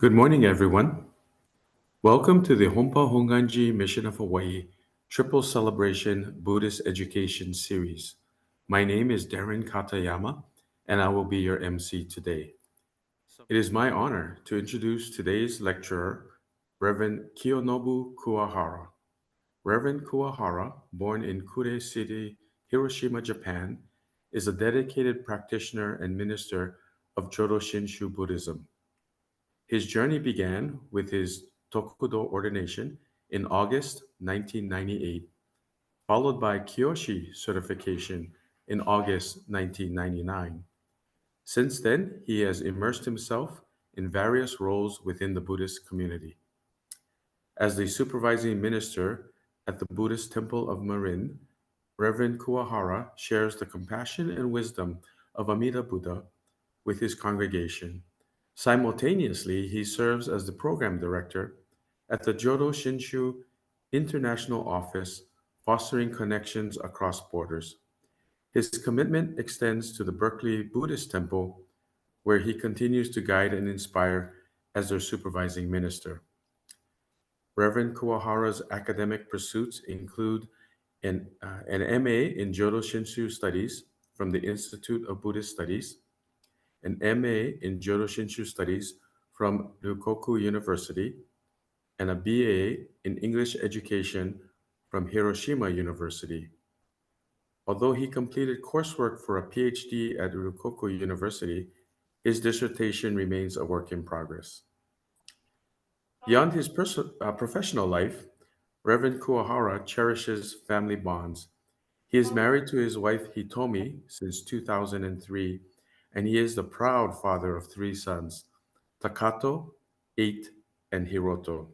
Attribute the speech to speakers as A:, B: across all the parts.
A: Good morning, everyone. Welcome to the Honpa Hongwanji Mission of Hawaii Triple Celebration Buddhist Education Series. My name is Darren Katayama, and I will be your MC today. It is my honor to introduce today's lecturer, Reverend Kiyonobu Kuwahara. Reverend Kuwahara, born in Kure City, Hiroshima, Japan, is a dedicated practitioner and minister of Jodo Shinshu Buddhism. His journey began with his Tokudo ordination in August 1998, followed by Kyoshi certification in August 1999. Since then, he has immersed himself in various roles within the Buddhist community. As the supervising minister at the Buddhist Temple of Marin, Reverend Kuwahara shares the compassion and wisdom of Amida Buddha with his congregation. Simultaneously, he serves as the program director at the Jodo Shinshu International Office, fostering connections across borders. His commitment extends to the Berkeley Buddhist Temple, where he continues to guide and inspire as their supervising minister. Reverend Kuwahara's academic pursuits include an MA in Jodo Shinshu Studies from the Institute of Buddhist Studies, an MA in Jodo Shinshu Studies from Ryukoku University, and a BA in English Education from Hiroshima University. Although he completed coursework for a PhD at Ryukoku University, his dissertation remains a work in progress. Beyond his professional life, Reverend Kuwahara cherishes family bonds. He is married to his wife Hitomi since 2003, and he is the proud father of three sons, Takato, 8, and Hiroto.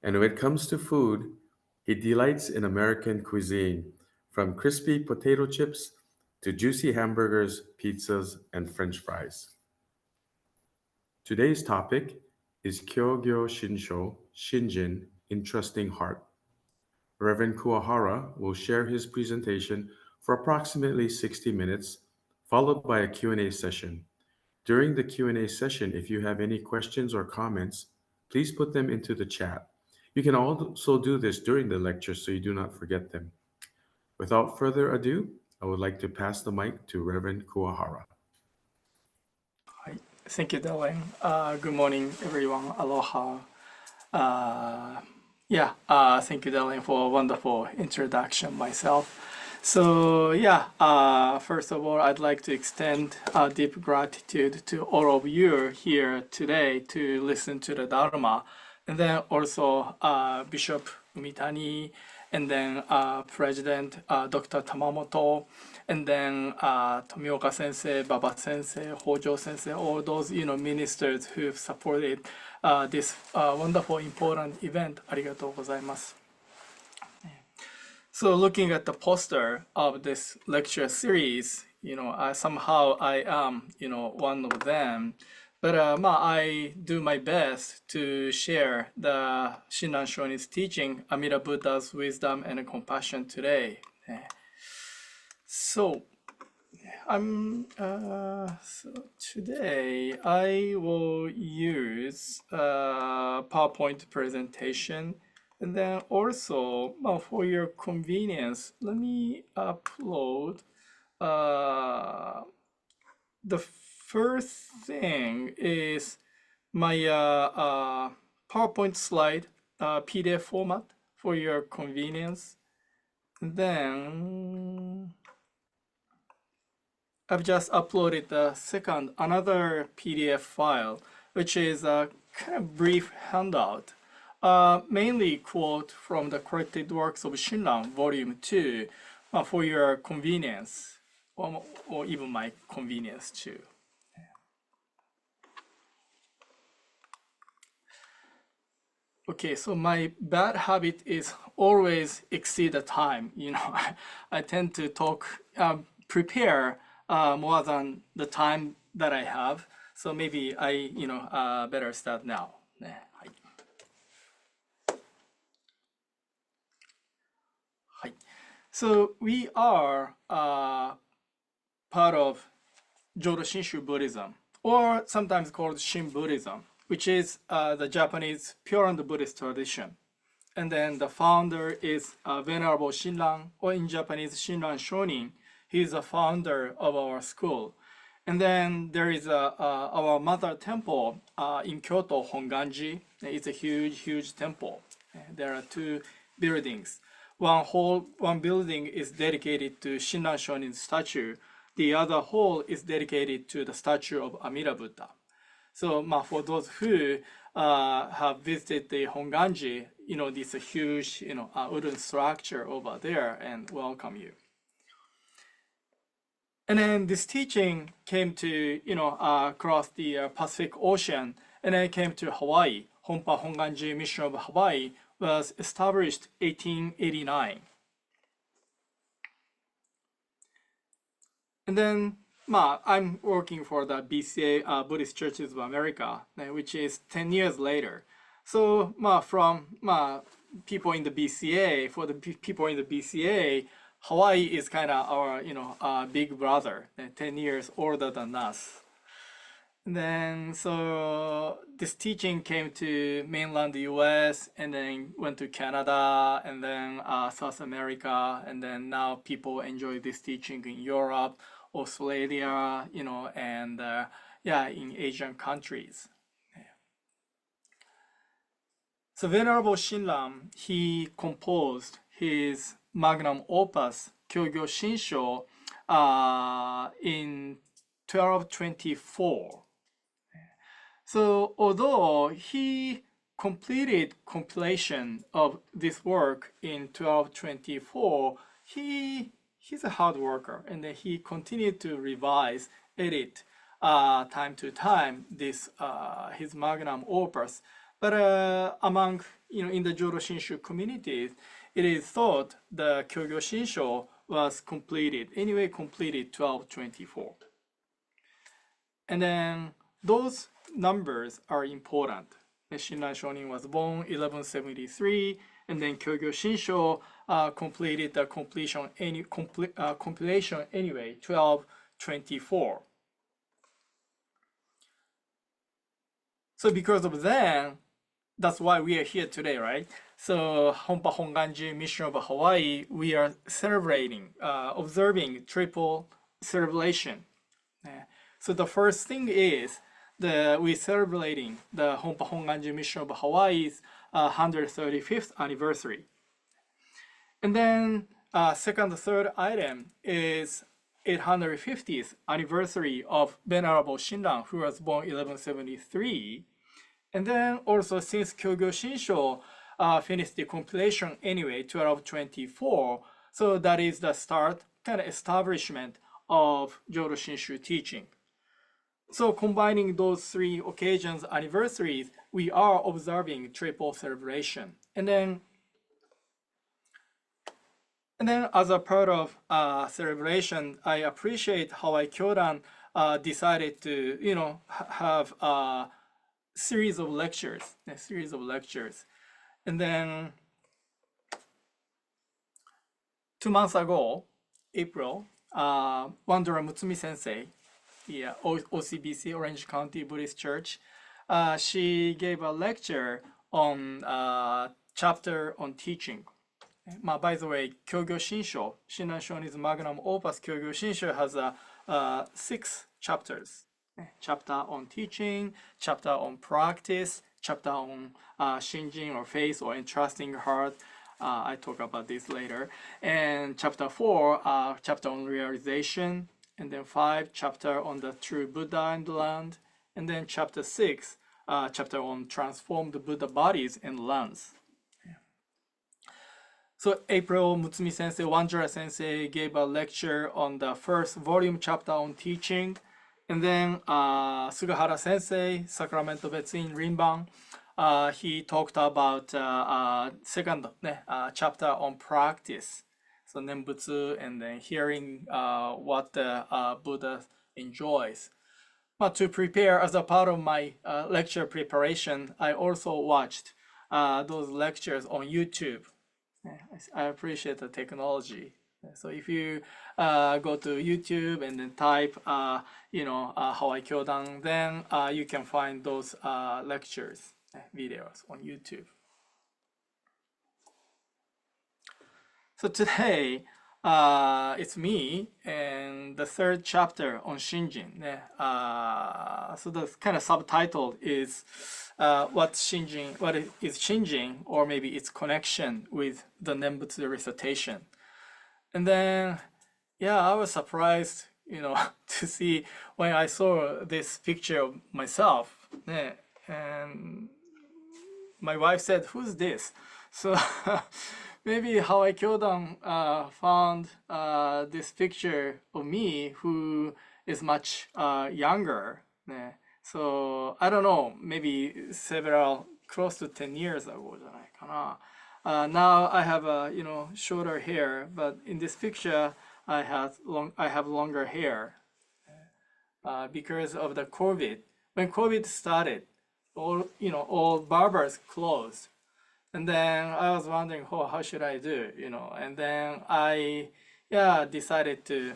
A: And when it comes to food, he delights in American cuisine, from crispy potato chips to juicy hamburgers, pizzas, and French fries. Today's topic is Kyogyoshinsho, Shinjin, Entrusting Heart. Reverend Kuwahara will share his presentation for approximately 60 minutes, followed by a Q&A session. During the Q&A session, if you have any questions or comments, please put them into the chat. You can also do this during the lecture so you do not forget them. Without further ado, I would like to pass the mic to Reverend Kuwahara.
B: Hi. Thank you, Dylan. Good morning, everyone. Aloha. Thank you, Dylan, for a wonderful introduction myself. So first of all, I'd like to extend deep gratitude to all of you here today to listen to the Dharma, and then also Bishop Umitani, and then President Dr. Tamamoto, and then Tomioka Sensei, Baba Sensei, Hojo Sensei, all those ministers who've supported this wonderful, important event. Arigatou gozaimasu. So looking at the poster of this lecture series, somehow I am, one of them. But I do my best to share the Shinran Shonin's teaching, Amida Buddha's wisdom and compassion today. So today I will use a PowerPoint presentation, and then also for your convenience, let me upload the first thing is my PowerPoint slide PDF format for your convenience. And then I've just uploaded another PDF file, which is a kind of brief handout, mainly quote from the Collected Works of Shinran, Volume 2, for your convenience, or even my convenience too. Okay, so my bad habit is always exceed the time. I tend to prepare more than the time that I have. So maybe I, better start now. So we are part of Jodo Shinshu Buddhism, or sometimes called Shin Buddhism. which is the Japanese pure and Buddhist tradition. And then the founder is Venerable Shinran, or in Japanese, Shinran Shonin. He is the founder of our school. And then there is our mother temple in Kyoto, Hongwanji. It's a huge, huge temple. There are two buildings. One building is dedicated to Shinran Shonin's statue. The other hall is dedicated to the statue of Amida Buddha. So for those who have visited the Hongwanji, this huge, wooden structure over there, and welcome you. And then this teaching came to, across the Pacific Ocean, and then it came to Hawaii. Honpa Hongwanji Mission of Hawaii was established 1889. And then I'm working for the BCA, Buddhist Churches of America, which is 10 years later. So from people in the BCA, for the people in the BCA, Hawaii is kind of our, big brother, 10 years older than us. And then, so this teaching came to mainland US, and then went to Canada, and then South America, and then now people enjoy this teaching in Europe, Australia, and in Asian countries. So Venerable Shinran, he composed his magnum opus, Kyogyoshinsho, in 1224. So although he completed compilation of this work in 1224, he's a hard worker, and then he continued to revise, edit time to time this his magnum opus. But among in the Jodo Shinshu communities, it is thought the Kyogyoshinsho was completed 1224. And then those numbers are important. Shinran Shonin was born 1173, and then Kyogyoshinsho completed the compilation anyway, 1224. So because of that, that's why we are here today, right? So Honpa Hongwanji Mission of Hawaii, we are celebrating, observing triple celebration. So the first thing is we're celebrating the Honpa Hongwanji Mission of Hawaii's 135th anniversary. And then third item is 850th anniversary of Venerable Shinran, who was born 1173. And then also, since Kyogyoshinsho finished the compilation anyway, 1224, so that is the start, kind of establishment of Jodo Shinshu teaching. So combining those three occasions, anniversaries, we are observing triple celebration. And then as a part of celebration, I appreciate how Kyodan decided to, have a series of lectures, And then 2 months ago, April, Wanderer Mutsumi Sensei, the OCBC, Orange County Buddhist Church, she gave a lecture on chapter on teaching. By the way, Kyogyoshinsho, Shinran Shonin's magnum opus, Kyogyoshinsho has 6 chapters. Chapter on teaching, chapter on practice, chapter on Shinging or faith or entrusting heart. I talk about this later. And chapter 4, chapter on realization. And then 5, chapter on the true Buddha and the land. And then chapter 6, chapter on transformed Buddha bodies and lands. So April, Mutsumi Sensei, Wanjura Sensei gave a lecture on the first volume chapter on teaching. And then Sugahara Sensei, Sacramento Betsu in Rinban, he talked about second chapter on practice. So Nembutsu, and then hearing what the Buddha enjoys. But to prepare, as a part of my lecture preparation, I also watched those lectures on YouTube. I appreciate the technology So if you go to YouTube and then type, Hawaii Kyodan, then you can find those lectures, videos on YouTube. So today, it's me and the third chapter on Shinjin. So the kind of subtitle is what is Shinjin, or maybe its connection with the Nembutsu recitation. And then, yeah, I was surprised, to see when I saw this picture of myself. And my wife said, "Who's this?" So maybe Hawaii Kyodan found this picture of me who is much younger. So I don't know, maybe close to 10 years ago. Now I have shorter hair, but in this picture I have longer hair because of the COVID. When COVID started, all barbers closed. And then I was wondering, how should I do, and then I, decided to,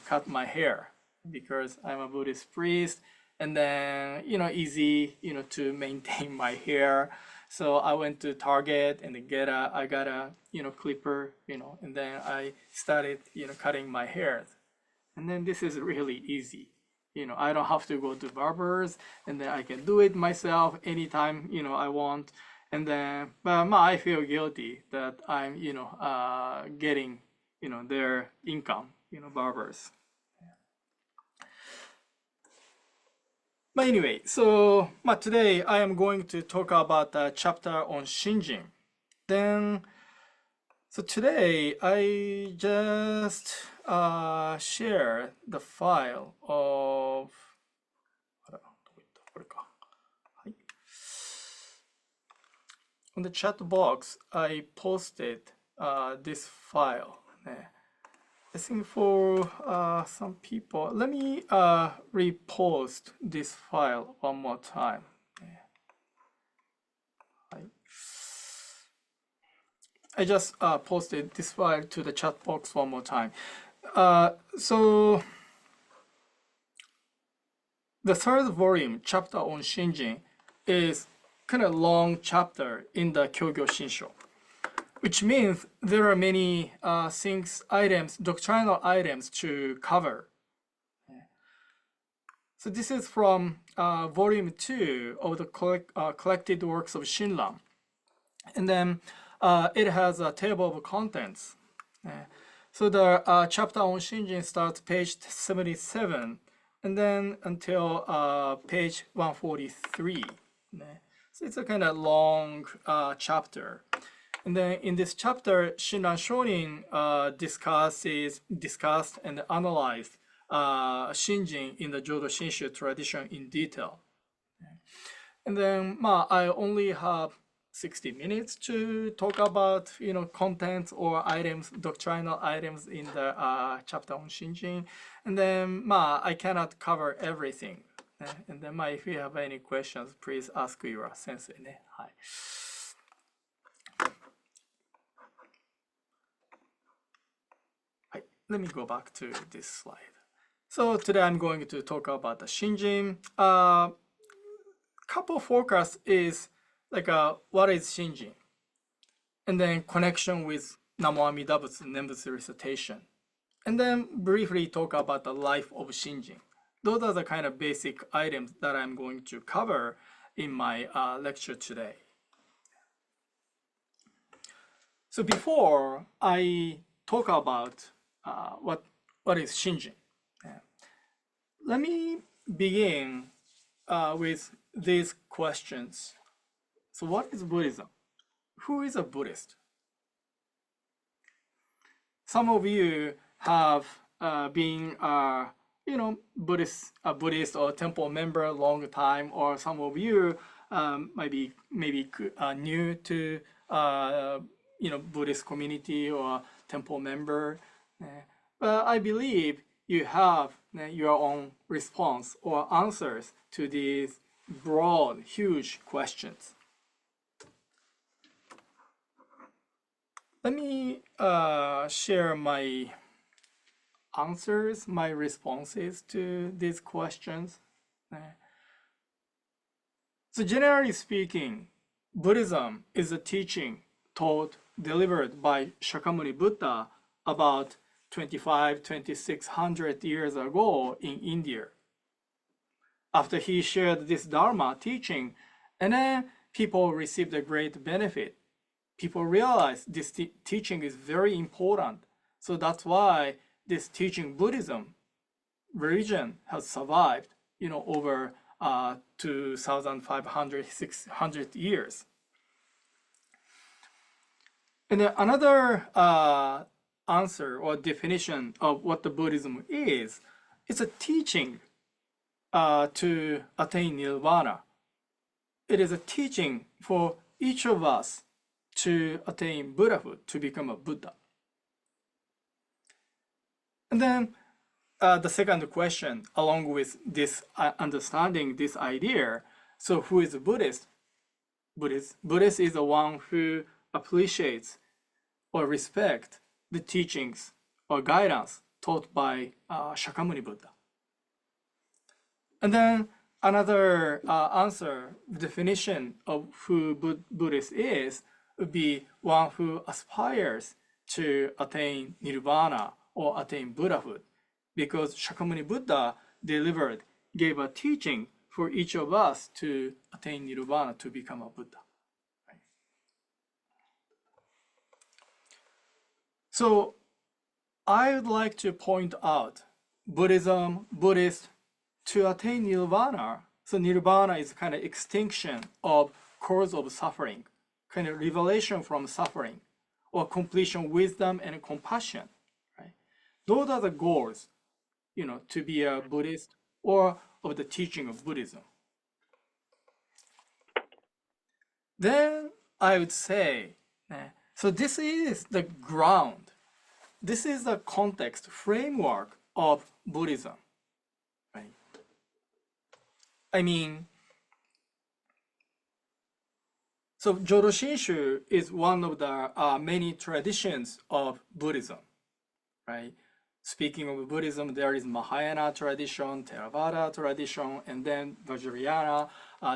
B: cut my hair because I'm a Buddhist priest, and then, easy, to maintain my hair. So I went to Target and I got a, clipper, and then I started, cutting my hair. And then this is really easy. I don't have to go to barbers, and then I can do it myself anytime, I want. And then, but I feel guilty that I'm, getting, their income, barbers. But anyway, so today I am going to talk about the chapter on Shinjin. So today I just share the file of on the chat box. I posted this file. I think for some people, let me repost this file one more time. I just posted this file to the chat box one more time. So the third volume, chapter on Shinjin, is kind of long chapter in the Kyogyoshinsho, which means there are many doctrinal items to cover. So this is from volume 2 of the collected works of Shinran. And then it has a table of contents. So the chapter on Shinjin starts page 77 and then until page 143. So it's a kind of long chapter. And then in this chapter, Shinran Shonin discussed and analyzed Shinging in the Jodo Shinshu tradition in detail. And then I only have 60 minutes to talk about contents or items, doctrinal items in the chapter on Shinjin. And then I cannot cover everything. And then if you have any questions, please ask your sensei. Hi. Let me go back to this slide. So today I'm going to talk about the Shinjin. Couple focus is like what is Shinjin? And then connection with Namo Amida Butsu Nembutsu recitation. And then briefly talk about the life of Shinjin. Those are the kind of basic items that I'm going to cover in my lecture today. So before I talk about what is Shinjin, let me begin with these questions. So what is Buddhism? Who is a Buddhist? Some of you have been Buddhist or temple member a long time, or some of you might be new to Buddhist community or temple member. But I believe you have your own response or answers to these broad, huge questions. Let me share my answers, my responses to these questions. So generally speaking, Buddhism is a teaching taught, delivered by Shakyamuni Buddha about 2600 years ago in India. After he shared this Dharma teaching, and then people received a great benefit. People realized this teaching is very important. So that's why this teaching Buddhism religion has survived, over 2,500, 600 years. And then another answer or definition of what the Buddhism is, it's a teaching to attain nirvana. It is a teaching for each of us to attain Buddhahood, to become a Buddha. And then the second question, along with this understanding, this idea, so who is a Buddhist? Buddhist is the one who appreciates or respects the teachings or guidance taught by Shakyamuni Buddha. And then another answer, definition of who Buddhist is, would be one who aspires to attain nirvana or attain Buddhahood, because Shakyamuni Buddha gave a teaching for each of us to attain nirvana, to become a Buddha. Right? So I would like to point out Buddhism, Buddhist, to attain nirvana. So nirvana is kind of extinction of cause of suffering, kind of revelation from suffering, or completion, wisdom, and compassion. Right? Those are the goals, to be a Buddhist or of the teaching of Buddhism. Then I would say, so this is the ground. This is the context, framework of Buddhism. Right? I mean, so Jodo Shinshu is one of the many traditions of Buddhism, right? Speaking of Buddhism, there is Mahayana tradition, Theravada tradition, and then Vajrayana,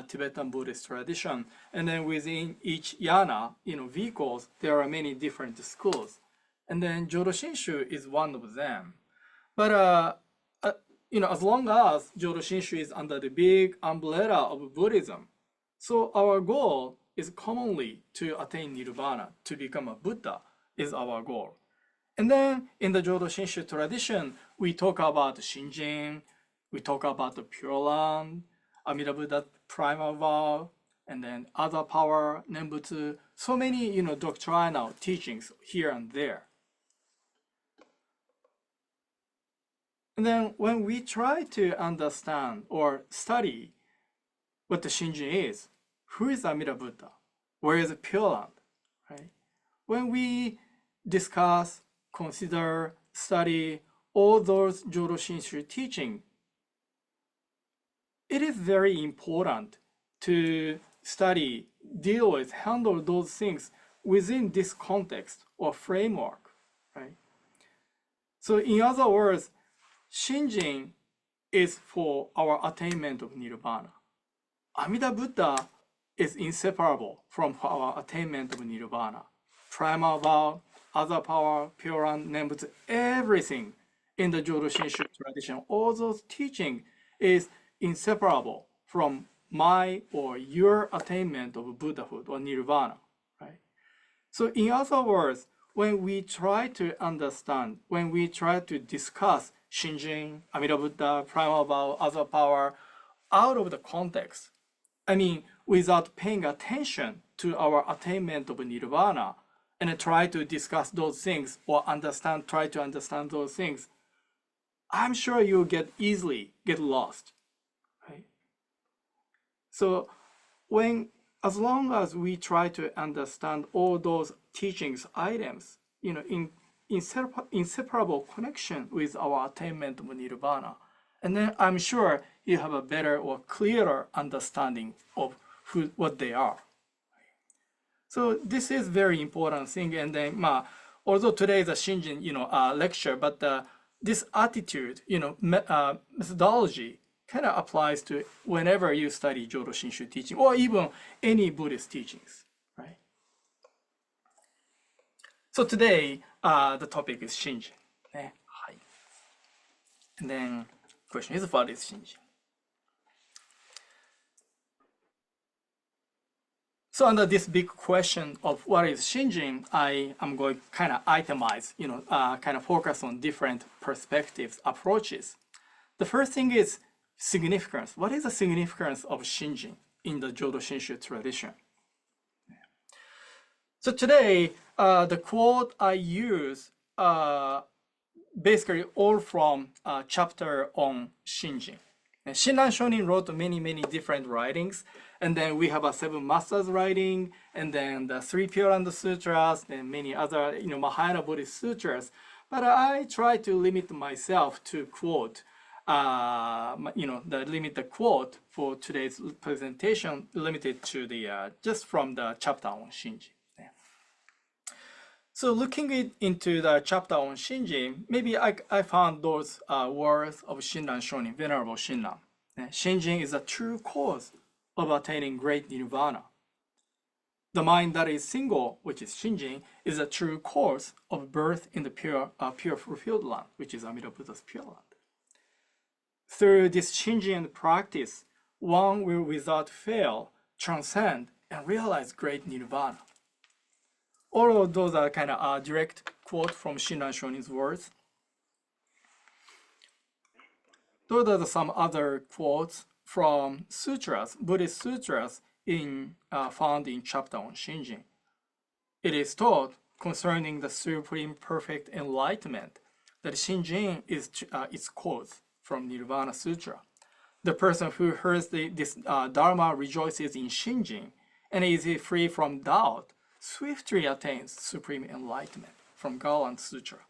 B: Tibetan Buddhist tradition. And then within each yana, vehicles, there are many different schools. And then Jodo Shinshu is one of them. But, as long as Jodo Shinshu is under the big umbrella of Buddhism, so our goal is commonly to attain nirvana, to become a Buddha is our goal. And then in the Jodo Shinshu tradition, we talk about Shinjin, we talk about the Pure Land, Amida Buddha primal vow, and then other power, Nembutsu, so many doctrinal teachings here and there. And then when we try to understand or study what the Shinjin is, who is Amida Buddha? Where is the Pure Land? Right? When we discuss, consider, study all those Jodo Shinshu teaching, it is very important to study, deal with, handle those things within this context or framework, right? So in other words, Shinjin is for our attainment of nirvana. Amida Buddha is inseparable from our attainment of nirvana. Primal vow, other power, Pure Land, Nembutsu, everything in the Jodo Shinshu tradition, all those teaching is inseparable from my or your attainment of Buddhahood or nirvana, right? So in other words, when we try to understand, when we try to discuss Shinjin, Amida Buddha, primal vow, other power, out of the context, I mean, without paying attention to our attainment of nirvana, and try to discuss those things or try to understand those things, I'm sure you'll easily get lost, right? So as long as we try to understand all those teachings items, in inseparable connection with our attainment of nirvana, and then I'm sure you have a better or clearer understanding of what they are. So this is very important thing. And then, although today is a Shinjin, lecture, but this attitude, methodology kind of applies to whenever you study Jodo Shinshu teaching or even any Buddhist teachings, right? So today, the topic is Shinjin. And then question is, what is Shinjin? So under this big question of what is Shinjin, I am going to kind of itemize, kind of focus on different perspectives, approaches. The first thing is significance. What is the significance of Shinjin in the Jodo Shinshu tradition? So today, the quote I use basically all from a chapter on Shinjin. And Shinran Shonin wrote many, many different writings. And then we have a 7 masters writing, and then the 3 Pure Land Sutras, and many other, Mahayana Buddhist sutras. But I try to limit myself to quote, limit the quote for today's presentation, limited to the, just from the chapter on Shinjin. So looking into the chapter on Shinjin, maybe I found those words of Shinran Shonin, Venerable Shinran. Shinjin is a true cause of attaining great nirvana. The mind that is single, which is Shinjin, is a true cause of birth in the pure fulfilled land, which is Amida Buddha's pure land. Through this Shinjin practice, one will without fail transcend and realize great nirvana. All of those are kind of a direct quote from Shinran Shonin's words. Those are some other quotes from sutras, Buddhist sutras found in chapter on Shinjin. It is taught concerning the supreme perfect enlightenment that Shinjin is its cause from Nirvana Sutra. The person who hears this Dharma rejoices in Shinjin and is free from doubt, swiftly attains supreme enlightenment from Garland Sutra.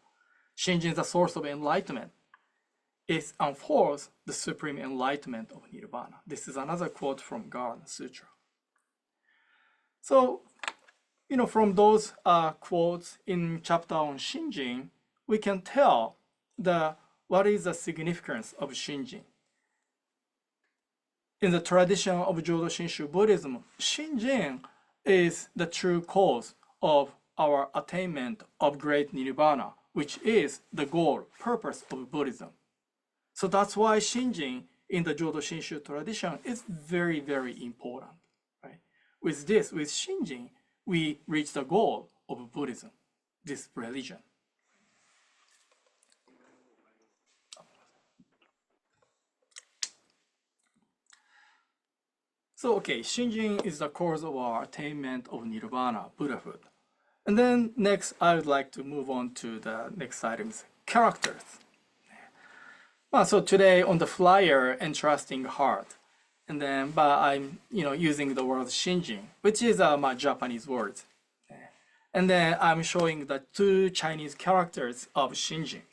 B: Shinjin is the source of enlightenment. It unfolds the supreme enlightenment of Nirvana. This is another quote from Garland Sutra. So, from those quotes in chapter on Shinjin, we can tell what is the significance of Shinjin. In the tradition of Jodo Shinshu Buddhism, Shinjin is the true cause of our attainment of great nirvana, which is the goal, purpose of Buddhism. So that's why Shinjin in the Jodo Shinshu tradition is very, very important. Right? With Shinjin, we reach the goal of Buddhism, this religion. So, Shinjin is the cause of our attainment of nirvana, Buddhahood. And then next, I would like to move on to the next items, characters. So today on the flyer, Entrusting Heart, and then but I'm using the word Shinjin, which is my Japanese word, and then I'm showing the 2 Chinese characters of Shinjin.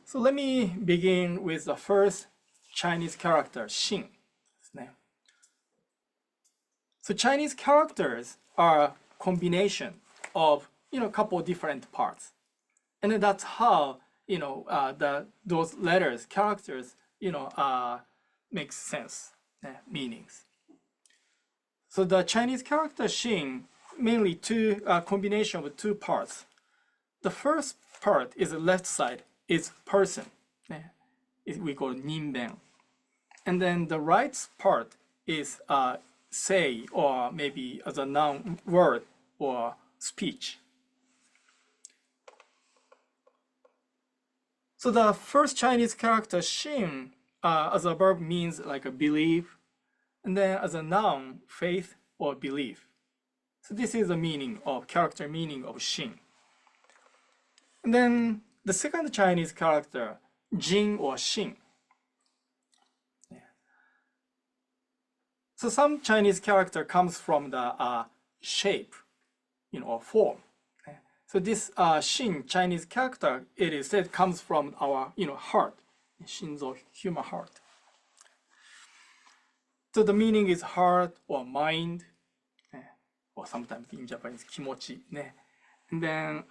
B: So let me begin with the first Chinese character, Shin. So Chinese characters are a combination of a couple of different parts, and then that's how those letters, characters, make sense, meanings. So the Chinese character Shin, mainly combination of 2 parts. The first part is the left side, is person. We call it Ninben. And then the right part is say, or maybe as a noun word or speech. So the first Chinese character Shin as a verb means like a belief, and then as a noun, faith or belief. So this is the character meaning of Shin. And then the second Chinese character, Jin or Shin. So some Chinese character comes from the shape, or form. So this Shin Chinese character, it is said, comes from our heart, Shinzo, human heart. So the meaning is heart or mind. or sometimes in Japanese, kimochi. And then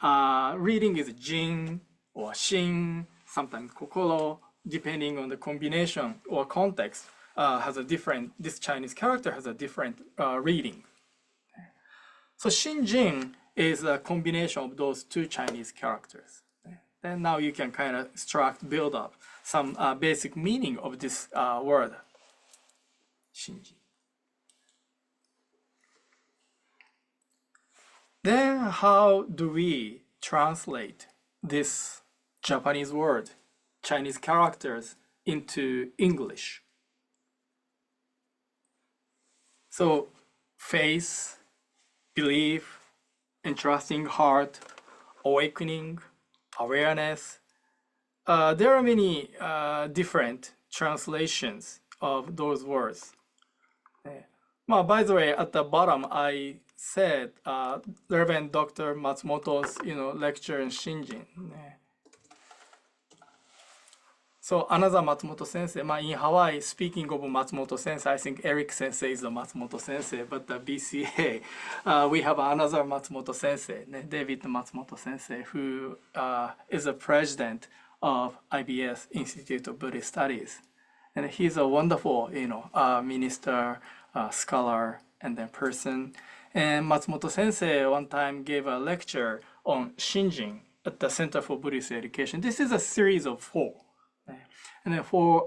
B: reading is jin or shin, sometimes kokoro, depending on the combination or context, has a different, this Chinese character has a different reading. So Shinjin is a combination of those two Chinese characters. Then now you can kind of build up some basic meaning of this word, Shinjin. Then how do we translate this Japanese word, Chinese characters, into English? So faith, belief, entrusting heart, awakening, awareness. There are many different translations of those words. By the way, at the bottom, I said Reverend Dr. Matsumoto's lecture in Shinjin. So another Matsumoto sensei, in Hawaii, speaking of Matsumoto sensei, I think Eric sensei is the Matsumoto sensei, but the BCA, we have another Matsumoto sensei, David Matsumoto sensei, who is the president of IBS, Institute of Buddhist Studies. And he's a wonderful, minister, scholar, and then person. And Matsumoto sensei one time gave a lecture on Shinging at the Center for Buddhist Education. This is a series of 4. And then 4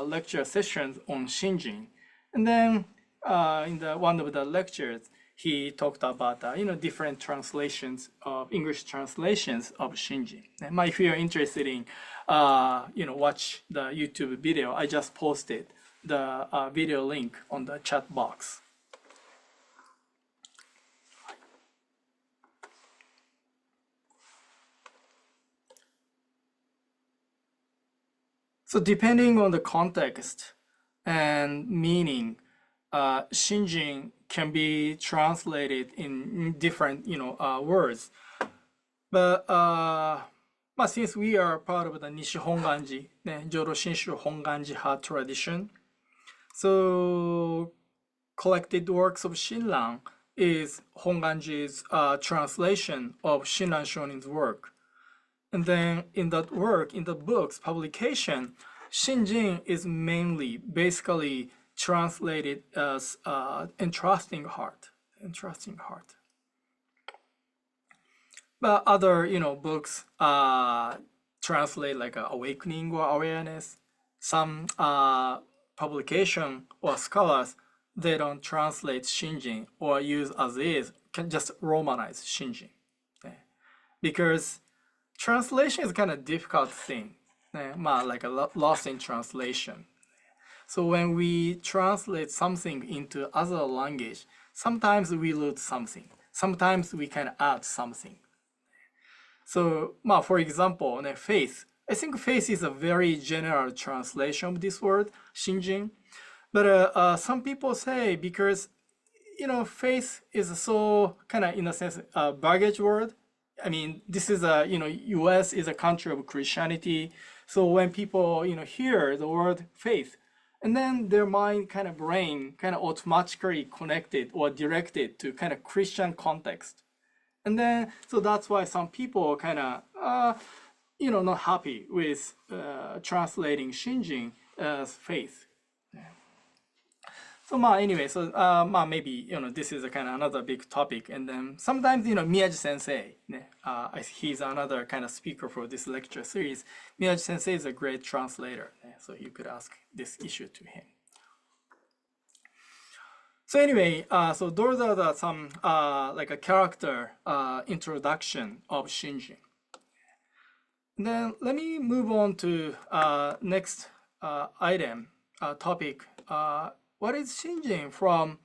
B: lecture sessions on Shinjin. And then in one of the lectures, he talked about different translations of English translations of Shinjin. And if you're interested in watch the YouTube video, I just posted the video link on the chat box. So depending on the context and meaning, Shinjin can be translated in different, words. But since we are part of the Nishi Hongwanji, Jodo Shinshu Hongwanji Heart tradition, so collected works of Shinran is Hongwanji's translation of Shinran Shonin's work. And then in that work, in the book's publication, Shinjin is basically translated as entrusting heart. But other, books translate like awakening or awareness. Some publication or scholars, they don't translate Shinjin or use as is, can just romanize Shinjin. Because translation is kind of difficult thing, like a loss in translation. So when we translate something into other language, sometimes we lose something. Sometimes we can add something. So, for example, faith. I think faith is a very general translation of this word, Shinjin. But some people say because, faith is so kind of, in a sense, a baggage word. I mean, this is U.S. is a country of Christianity. So when people, hear the word faith, and then their mind brain automatically connected or directed to kind of Christian context. And then, so that's why some people not happy with translating Shinjin as faith. So anyway, so maybe this is a another big topic, and then sometimes Miyaji Sensei, he's another speaker for this lecture series. Miyaji Sensei is a great translator, so you could ask this issue to him. So anyway, so those are some like a character introduction of Shinjin. And then let me move on to next item topic. What is Shinjin from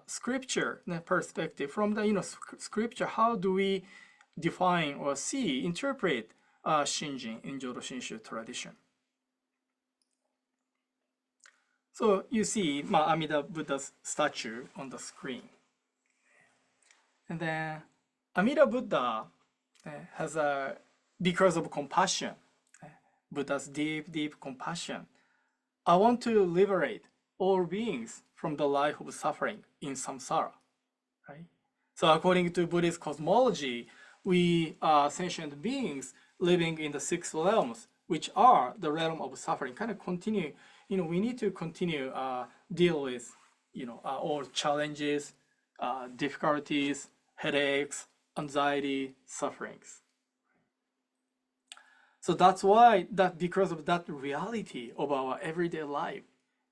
B: scripture perspective? From the scripture, how do we define or interpret Shinjin in Jodo Shinshu tradition? So you see Amida Buddha's statue on the screen. And then Amida Buddha has because of compassion, Buddha's deep, deep compassion. I want to liberate all beings from the life of suffering in samsara. right? So according to Buddhist cosmology, we are sentient beings living in the six realms, which are the realm of suffering. Kind of continue, we need to continue deal with, all challenges, difficulties, headaches, anxiety, sufferings. So that's why because of that reality of our everyday life,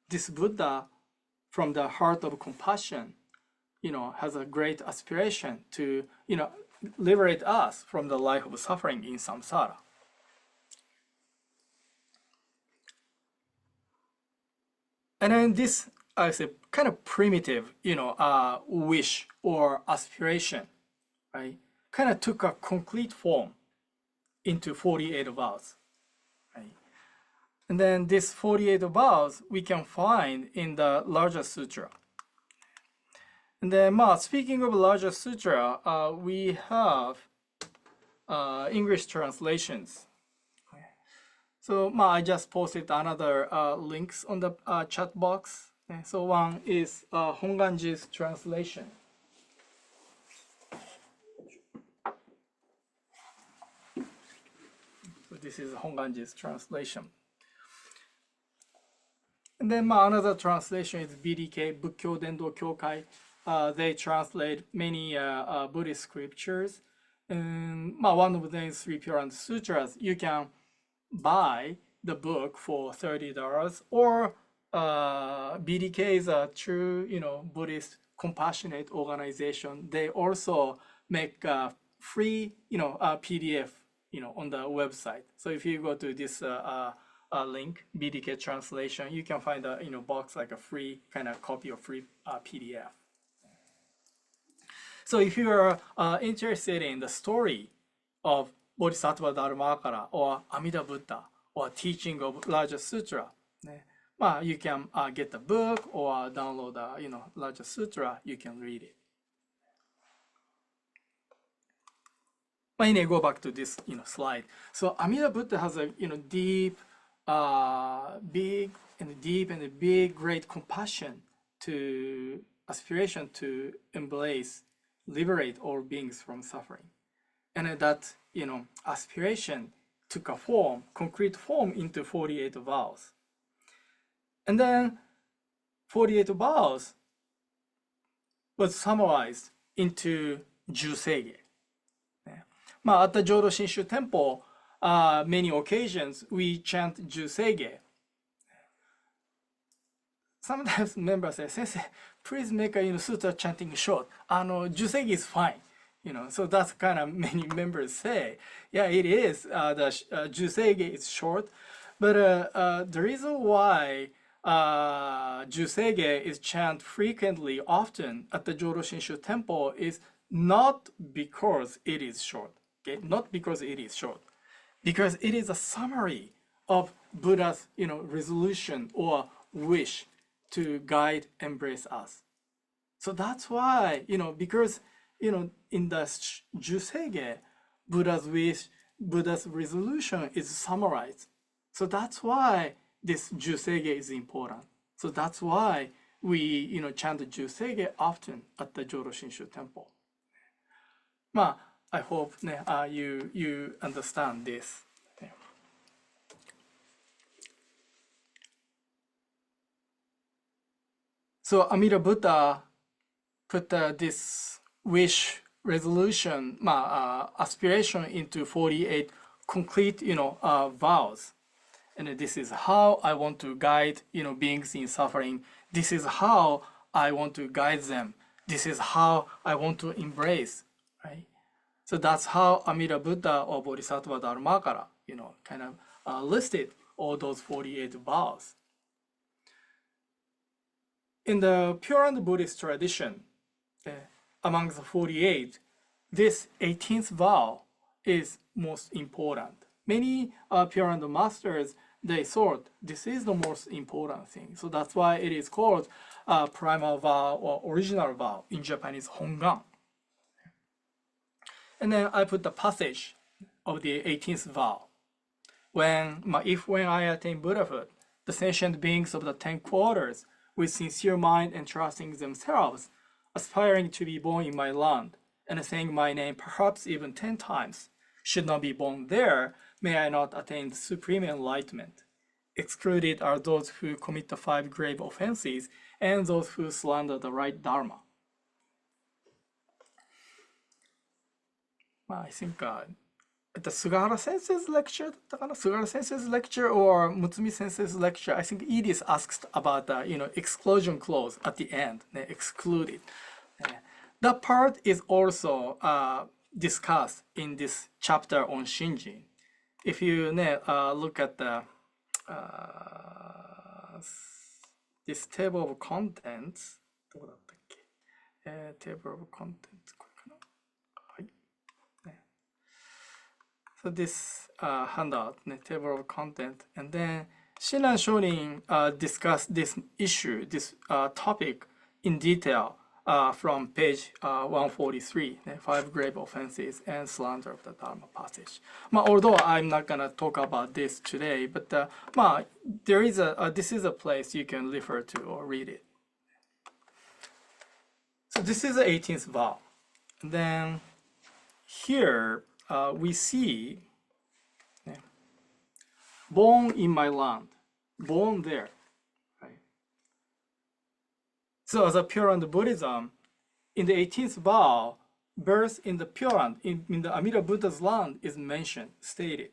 B: this Buddha, from the heart of compassion, has a great aspiration to, liberate us from the life of suffering in samsara. And then this, I say, kind of primitive, wish or aspiration, right, kind of took a concrete form into 48 vows, right? And then this 48 vows we can find in the larger sutra. And then, speaking of larger sutra, we have English translations. So, I just posted another links on the chat box. Okay, so one is Hongwanji's translation. So this is Hongwanji's translation. And then another translation is BDK, Bukkyo Dendo Kyokai. They translate many Buddhist scriptures. And one of them is Three Pure and Sutras. You can buy the book for $30, or BDK is a true, Buddhist compassionate organization. They also make free, PDF, on the website. So if you go to this link, BDK translation, you can find a box like a free kind of copy of free PDF. So if you are interested in the story of Bodhisattva Dharmakara or Amida Buddha or teaching of larger sutra, you can get the book or download the larger sutra. You can read it. Go back to this slide. So Amida Buddha has a deep, big, great compassion to aspiration to embrace, liberate all beings from suffering, and that aspiration took a form, concrete form, into 48 vows. And then 48 vows was summarized into Juseige. At the Jodo Shinshu temple, many occasions we chant Juseige. Sometimes members say, "Sensei, please make a sutra chanting short." Juseige is fine. So that's kind of many members say. Yeah, it is. The Juseige is short, but the reason why Juseige is chanted frequently, often at the Jodo Shinshu temple, is not because it is short. Okay, not because it is short, because it is a summary of Buddha's, resolution or wish to guide, embrace us. So that's why, because in the Juseige, Buddha's wish, Buddha's resolution is summarized. So that's why this Juseige is important. So that's why we, chant Juseige often at the Jodo Shinshu temple. I hope you understand this. So Amida Buddha put this wish, resolution, aspiration into 48 concrete, vows. And this is how I want to guide, beings in suffering. This is how I want to guide them. This is how I want to embrace, right? So that's how Amida Buddha or Bodhisattva Dharmakara, kind of listed all those 48 vows. In the Pure and Buddhist tradition, among the 48, this 18th vow is most important. Many Pure and Masters, they thought this is the most important thing. So that's why it is called primal vow or original vow, in Japanese Hongan. And then I put the passage of the 18th vow. When I attain Buddhahood, the sentient beings of the 10 quarters, with sincere mind and trusting themselves, aspiring to be born in my land and saying my name perhaps even 10 times, should not be born there, may I not attain the supreme enlightenment. Excluded are those who commit the 5 grave offenses and those who slander the right Dharma. I think the Sugahara Sensei's lecture, Sugahara Sensei's lecture or Mutsumi Sensei's lecture, I think Edith asked about the exclusion clause at the end, excluded. That part is also discussed in this chapter on Shinjin. If you look at the this table of contents, table of contents. So this handout, table of content, and then Shinran Shonin discussed this issue, this topic in detail from page 143, 5 grave offenses and slander of the Dharma passage. Although I'm not gonna talk about this today, but there is this is a place you can refer to or read it. So this is the 18th vow, and then here we see born in my land, born there. Right? So as a Pure Land Buddhism, in the 18th vow, birth in the Pure Land, in the Amida Buddha's land is mentioned, stated.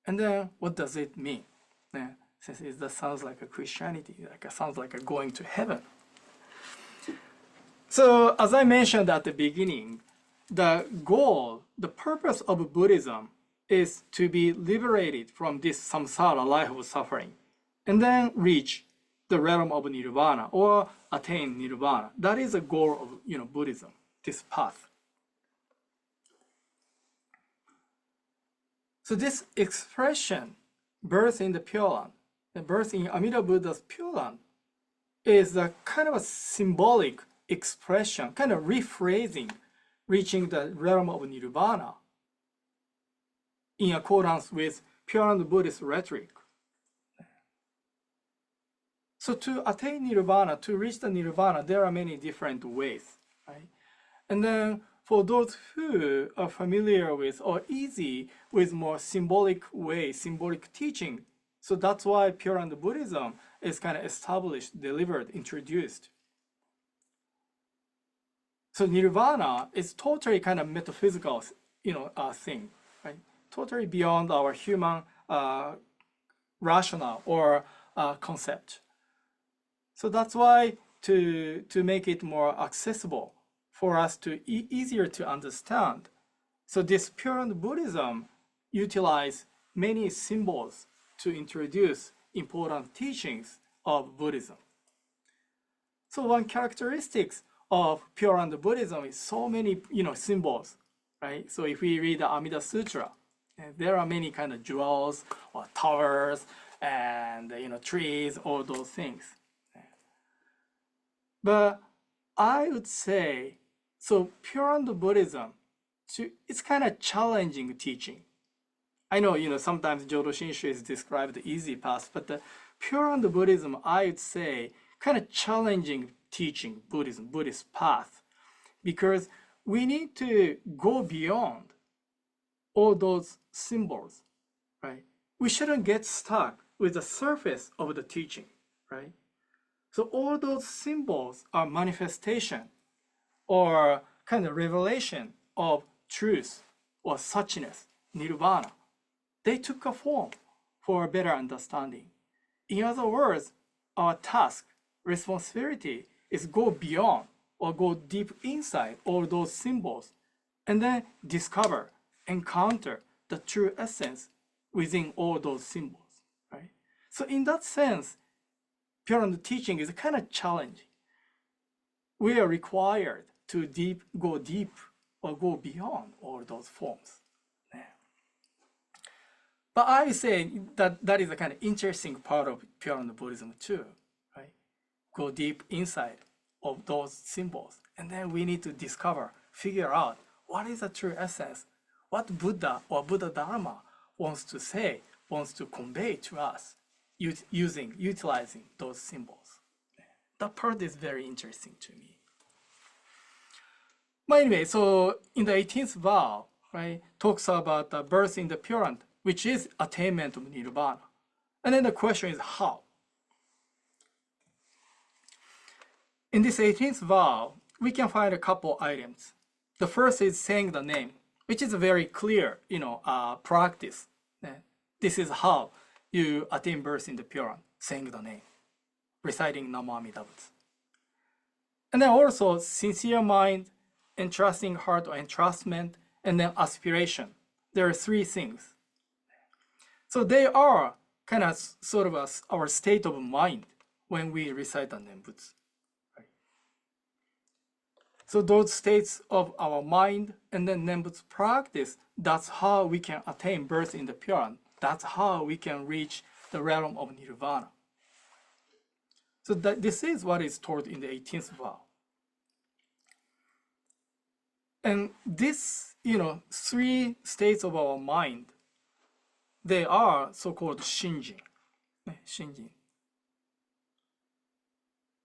B: And then what does it mean? Since that sounds like a Christianity, sounds like a going to heaven. So as I mentioned at the beginning, the goal, the purpose of Buddhism is to be liberated from this samsara, life of suffering, and then reach the realm of nirvana or attain nirvana. That is the goal of Buddhism, this path. So this expression, birth in the Pure Land, the birth in Amida Buddha's Pure Land, is a kind of a symbolic expression, kind of rephrasing reaching the realm of nirvana in accordance with Pure Land Buddhist rhetoric. So to attain nirvana, to reach the nirvana, there are many different ways, right? And then for those who are familiar with or easy with more symbolic way, symbolic teaching, so that's why Pure Land Buddhism is kind of established, delivered, introduced. So nirvana is totally kind of metaphysical, thing, right? Totally beyond our human rationale or concept. So that's why to make it more accessible for us to easier to understand. So this Pure Land Buddhism utilize many symbols to introduce important teachings of Buddhism. So one characteristics of Pure Land Buddhism is so many symbols, right? So if we read the Amida Sutra, there are many kind of jewels or towers and trees, all those things. But I would say, so Pure Land Buddhism, it's kind of challenging teaching. I know, sometimes Jodo Shinshu is described the easy path, but the Pure Land Buddhism, I would say, kind of challenging teaching Buddhism, Buddhist path, because we need to go beyond all those symbols, right? We shouldn't get stuck with the surface of the teaching, right? So all those symbols are manifestation or kind of revelation of truth or suchness, nirvana. They took a form for a better understanding. In other words, our task, responsibility is go beyond or go deep inside all those symbols and then discover, encounter the true essence within all those symbols, right? So in that sense, Pure Land teaching is kind of challenging. We are required to go deep or go beyond all those forms. Yeah. But I say that is a kind of interesting part of Pure Land Buddhism too, right? Go deep inside of those symbols. And then we need to discover, figure out what is the true essence, what Buddha or Buddha Dharma wants to say, wants to convey to us, utilizing those symbols. That part is very interesting to me. But anyway, so in the 18th vow, right, talks about the birth in the Pure Land, which is attainment of nirvana. And then the question is how? In this 18th vow, we can find a couple items. The first is saying the name, which is a very clear, practice. This is how you attain birth in the Pure Land, saying the name, reciting Namo Amida Butsu. And then also sincere mind, entrusting heart or entrustment, and then aspiration. There are three things. So they are kind of sort of our state of mind when we recite the Nembutsu. Right? So those states of our mind and then Nembutsu practice, that's how we can attain birth in the Pure Land. That's how we can reach the realm of nirvana. So this is what is taught in the 18th vow. And this, three states of our mind, they are so-called Shinjin. Shinging.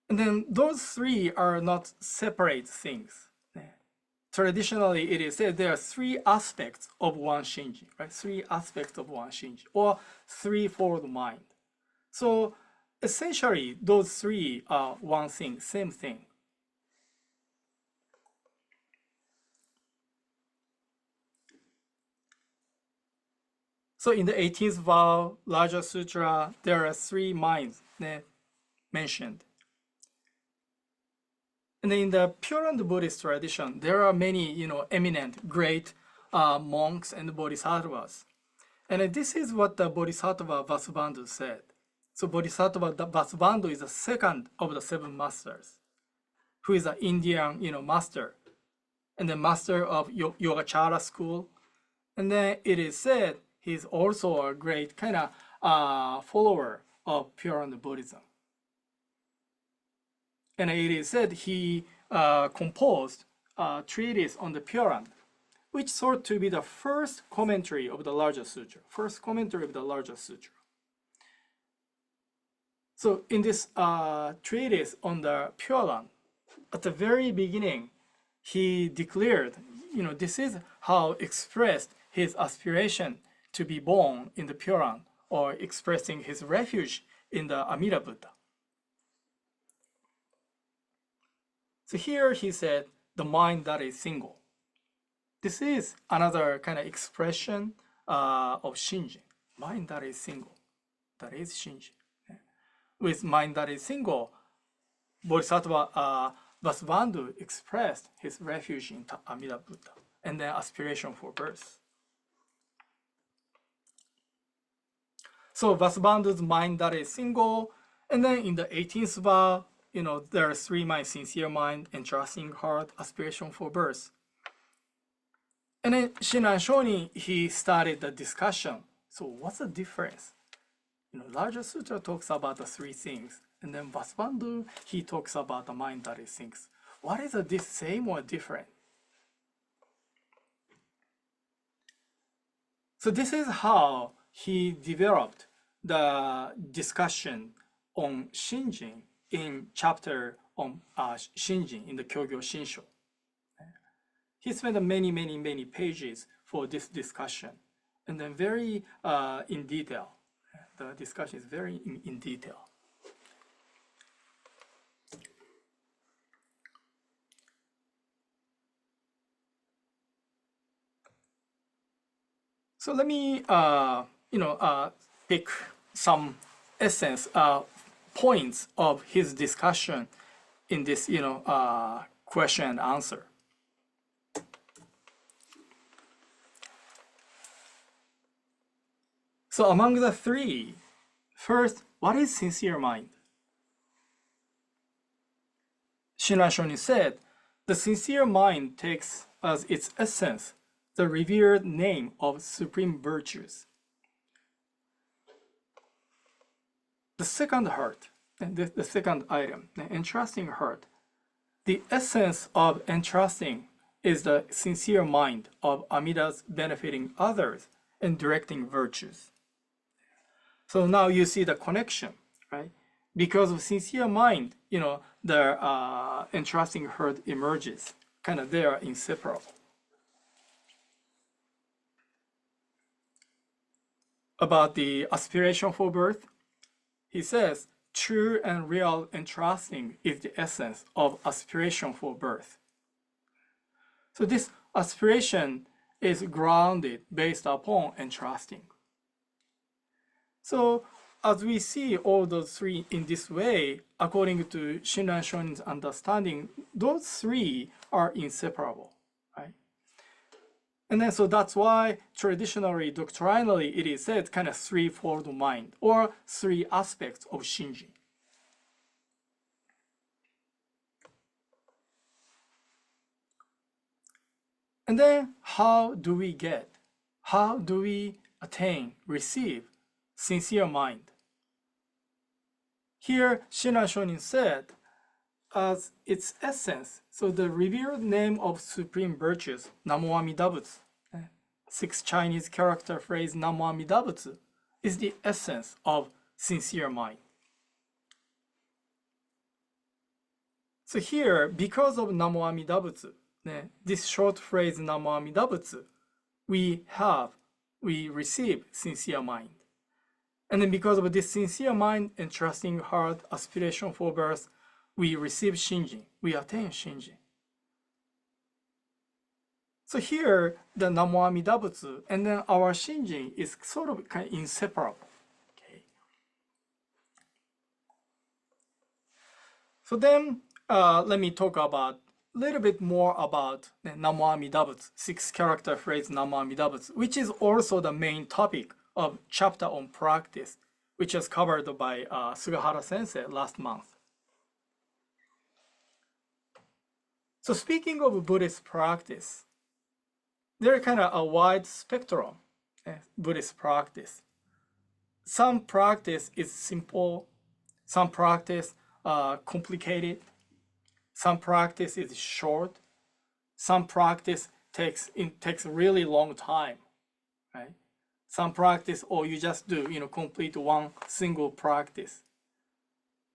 B: And then those three are not separate things. Traditionally, it is said there are three aspects of one Shinjin, right? Three aspects of one Shinjin, or threefold mind. So essentially, those three are one thing, same thing. So in the 18th vow, larger sutra, there are three minds mentioned. And in the Pure Land Buddhist tradition, there are many, eminent, great monks and bodhisattvas. And this is what the Bodhisattva Vasubandhu said. So Bodhisattva Vasubandhu is the second of the seven masters, who is an Indian, master, and the master of Yogacara school. And then it is said he's also a great kind of follower of Pure Land Buddhism. And it is said he composed a treatise on the Pure Land, which sought to be the first commentary of the larger sutra, So in this treatise on the Pure Land, at the very beginning, he declared, this is how expressed his aspiration to be born in the Pure Land, or expressing his refuge in the Amida Buddha. So here he said, the mind that is single. This is another kind of expression of Shinjin, mind that is single, that is Shinjin. With mind that is single, Bodhisattva Vasubandhu expressed his refuge in Amida Buddha, and then aspiration for birth. So Vasubandhu's mind that is single, and then in the 18th vow, there are three minds: sincere mind, entrusting heart, aspiration for birth. And then Shinran Shonin, he started the discussion. So what's the difference? Larger sutra talks about the three things, and then Vasubandhu, he talks about the mind that is things. What is the same or different? So this is how he developed the discussion on Shinging in chapter on Shinging in the Kyogyoshinsho. He spent many pages for this discussion, and then very in detail. The discussion is very in detail. So let me, pick some essence points of his discussion in this, question and answer. So among the three, first, what is sincere mind? Shinran Shonin said, the sincere mind takes as its essence the revered name of supreme virtues. The second heart, the second item, the entrusting heart, the essence of entrusting is the sincere mind of Amida's benefiting others and directing virtues. So now you see the connection, right? Because of sincere mind, the entrusting heart emerges. they are inseparable. About the aspiration for birth, he says, true and real entrusting is the essence of aspiration for birth. So this aspiration is grounded based upon entrusting. So as we see all those three in this way, according to Shinran Shonin's understanding, those three are inseparable, right? And then so that's why traditionally, doctrinally, it is said kind of threefold mind or three aspects of Shinging. And then how do we attain, receive sincere mind? Here, Shinran Shonin said, as its essence, so the revealed name of supreme virtues, Namo Amida Butsu, 6 Chinese character phrase Namo Amida Butsu, is the essence of sincere mind. So here, because of Namo Amida Butsu, this short phrase Namo Amida Butsu, we receive sincere mind. And then because of this sincere mind, entrusting heart, aspiration for birth, we receive Shinging, we attain Shinging. So here, the Namo Amida Butsu and then our Shinging is sort of kind of inseparable. Okay. So then, let me talk about a little bit more about Namo Amida Butsu, 6 character phrase Namo Amida Butsu, which is also the main topic of chapter on practice, which was covered by Sugahara Sensei last month. So speaking of Buddhist practice, there are kind of a wide spectrum Buddhist practice. Some practice is simple, some practice complicated, some practice is short, some practice takes a really long time, right? Some practice, or you just do, complete one single practice.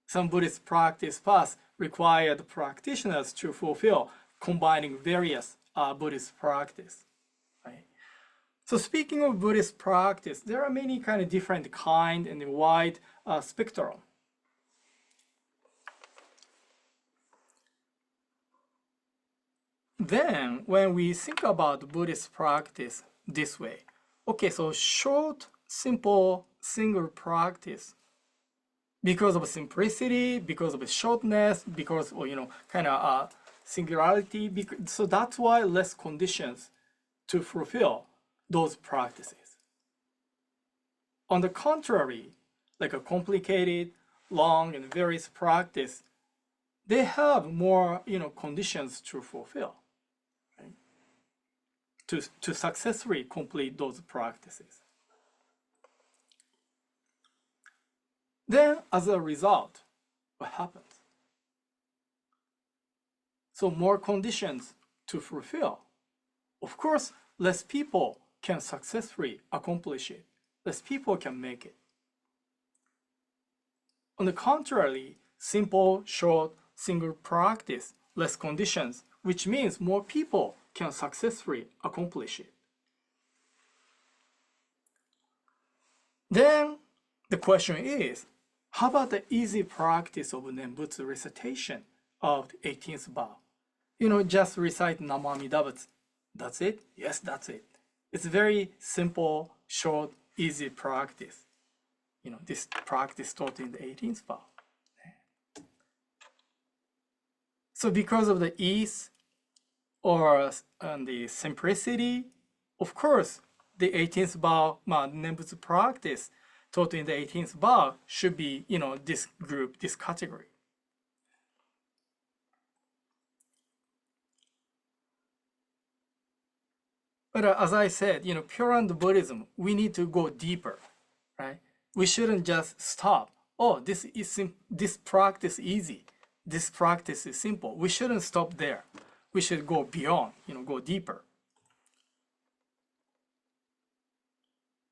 B: Some Buddhist practice paths required practitioners to fulfill, combining various Buddhist practice. Right? So speaking of Buddhist practice, there are many kind of different kind and wide spectrum. Then, when we think about Buddhist practice this way, okay, so short, simple, single practice, because of simplicity, because of shortness, because of singularity. So that's why less conditions to fulfill those practices. On the contrary, like a complicated, long, and various practice, they have more conditions to fulfill, right? To successfully complete those practices. Then, as a result, what happens? So more conditions to fulfill. Of course, less people can successfully accomplish it. Less people can make it. On the contrary, simple, short, single practice, less conditions, which means more people can successfully accomplish it. Then the question is, how about the easy practice of Nembutsu recitation of the 18th vow? Just recite Namo Amida Butsu. That's it? Yes, that's it. It's very simple, short, easy practice. This practice taught in the 18th vow. So because of the ease or the simplicity, of course, the 18th vow, Nembutsu practice taught in the 18th vow should be, this group, this category. But as I said, Pure Land Buddhism, we need to go deeper, right? We shouldn't just stop. Oh, this practice easy. This practice is simple. We shouldn't stop there. We should go beyond, go deeper.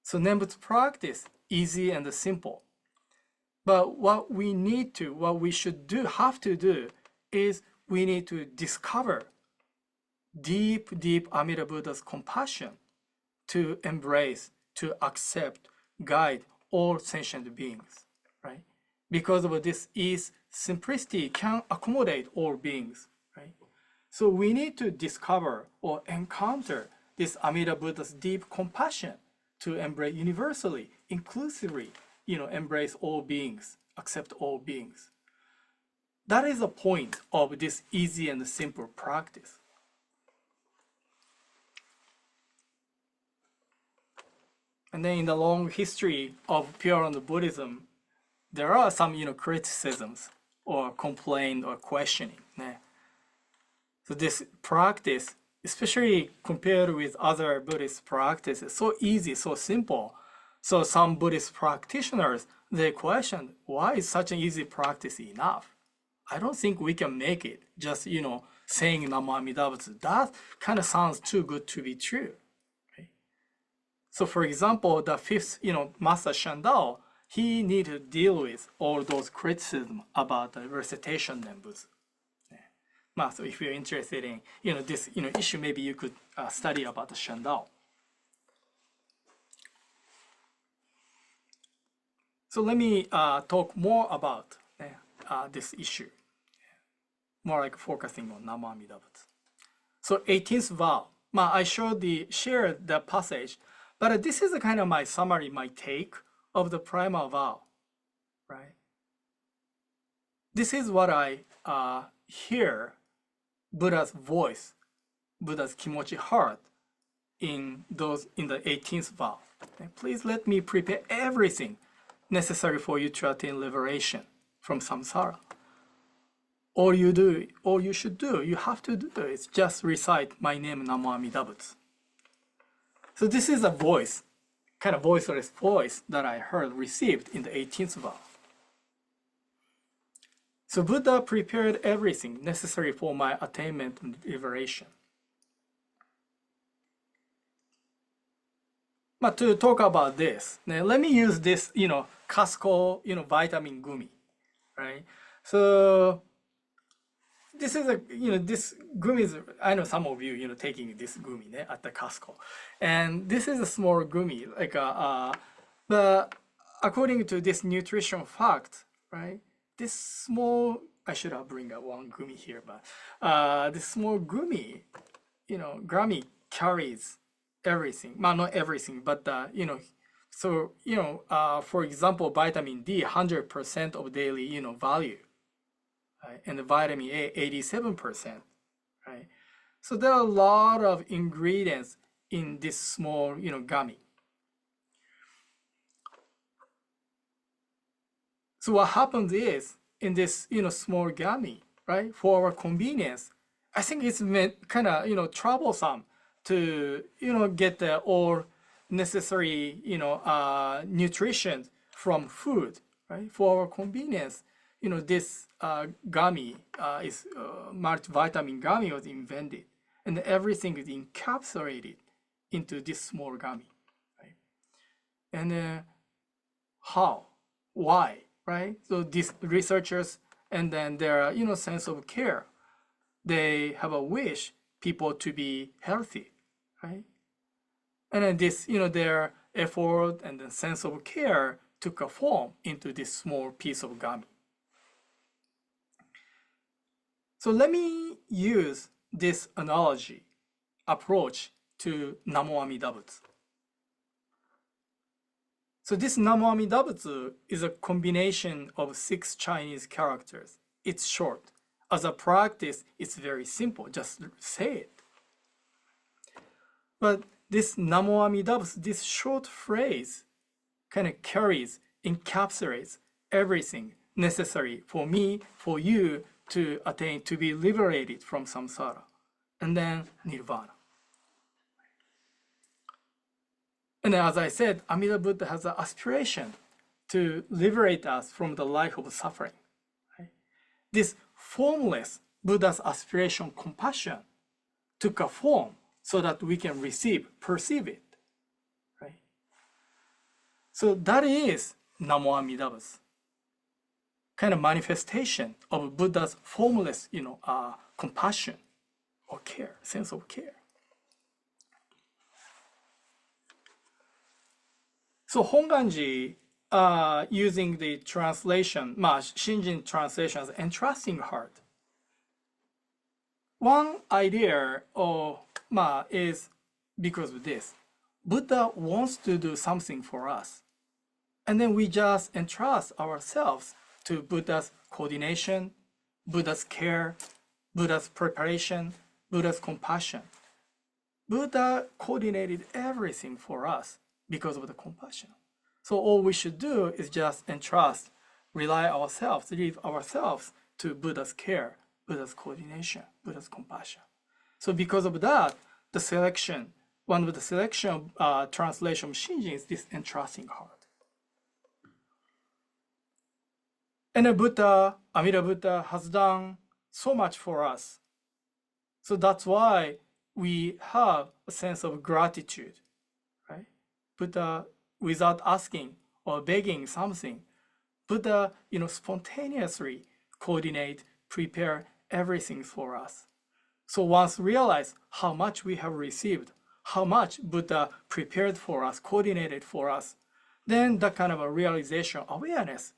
B: So Nembutsu practice, easy and simple. But what we have to do is we need to discover deep, deep Amida Buddha's compassion to embrace, to accept, guide all sentient beings, right? Because of this ease, simplicity can accommodate all beings, right? So we need to discover or encounter this Amida Buddha's deep compassion to embrace universally, inclusively, embrace all beings, accept all beings. That is the point of this easy and simple practice. And then in the long history of Pure Buddhism, there are some criticisms or complaint or questioning. So this practice, especially compared with other Buddhist practices, so easy, so simple. So some Buddhist practitioners, they question, why is such an easy practice enough? I don't think we can make it just, saying Namo Amida Butsu. That kind of sounds too good to be true. So for example, the fifth, Master Shandao, he needed to deal with all those criticism about the recitation Nembutsu. So if you're interested in, this, issue, maybe you could study about the Shandao. So let me talk more about this issue, more like focusing on Namo Amida Butsu. So 18th vow, I shared the passage, but this is a kind of my summary, my take of the primal vow, right? This is what I hear Buddha's voice, Buddha's kimochi heart in the 18th vow. Okay? Please let me prepare everything necessary for you to attain liberation from samsara. All you should do, you have to do is just recite my name, Namo Amida Butsu. So this is a voice, kind of voiceless voice that I heard received in the 18th vow. So Buddha prepared everything necessary for my attainment and liberation. But to talk about this, now let me use this, Casco, vitamin gumi, right? So this is this gumi is, I know some of you, taking this gumi at the Costco. And this is a small gumi, but according to this nutrition fact, right, this small, I should have bring up one gumi here, but this small gumi, gummy carries everything. Well, not everything, but, so, for example, vitamin D, 100% of daily, value. Right? And the vitamin A, 87%, right? So there are a lot of ingredients in this small, gummy. So what happens is, in this, small gummy, right, for our convenience, I think it's kind of, troublesome to, get the all necessary, nutrition from food, right? For our convenience, this gummy is multivitamin gummy was invented, and everything is encapsulated into this small gummy, right? And how, why, right? So these researchers and then their sense of care, they have a wish people to be healthy, right? And then this their effort and the sense of care took a form into this small piece of gummy. So let me use this analogy approach to Namo Amida Butsu. So this Namo Amida Butsu is a combination of 6 Chinese characters. It's short. As a practice, it's very simple. Just say it. But this Namo Amida Butsu, this short phrase, kind of carries, encapsulates everything necessary for me, for you, to attain, to be liberated from samsara, and then nirvana. And as I said, Amida Buddha has an aspiration to liberate us from the life of suffering. Right? This formless Buddha's aspiration, compassion, took a form so that we can perceive it. Right? So that is Namo Amida Butsu. Kind of manifestation of Buddha's formless, compassion. or care, sense of care. So Hongwanji, using the translation, Shinjin translation as Entrusting Heart. One idea is because of this. Buddha wants to do something for us. And then we just entrust ourselves to Buddha's coordination, Buddha's care, Buddha's preparation, Buddha's compassion. Buddha coordinated everything for us because of the compassion. So all we should do is just entrust, rely ourselves, leave ourselves to Buddha's care, Buddha's coordination, Buddha's compassion. So because of that, the selection, one of the selection translation of Shinjin is this entrusting heart. And the Buddha, Amida Buddha, has done so much for us. So that's why we have a sense of gratitude, right? Buddha, without asking or begging something, Buddha, spontaneously coordinate, prepare everything for us. So once realize how much we have received, how much Buddha prepared for us, coordinated for us, then that kind of a realization, awareness,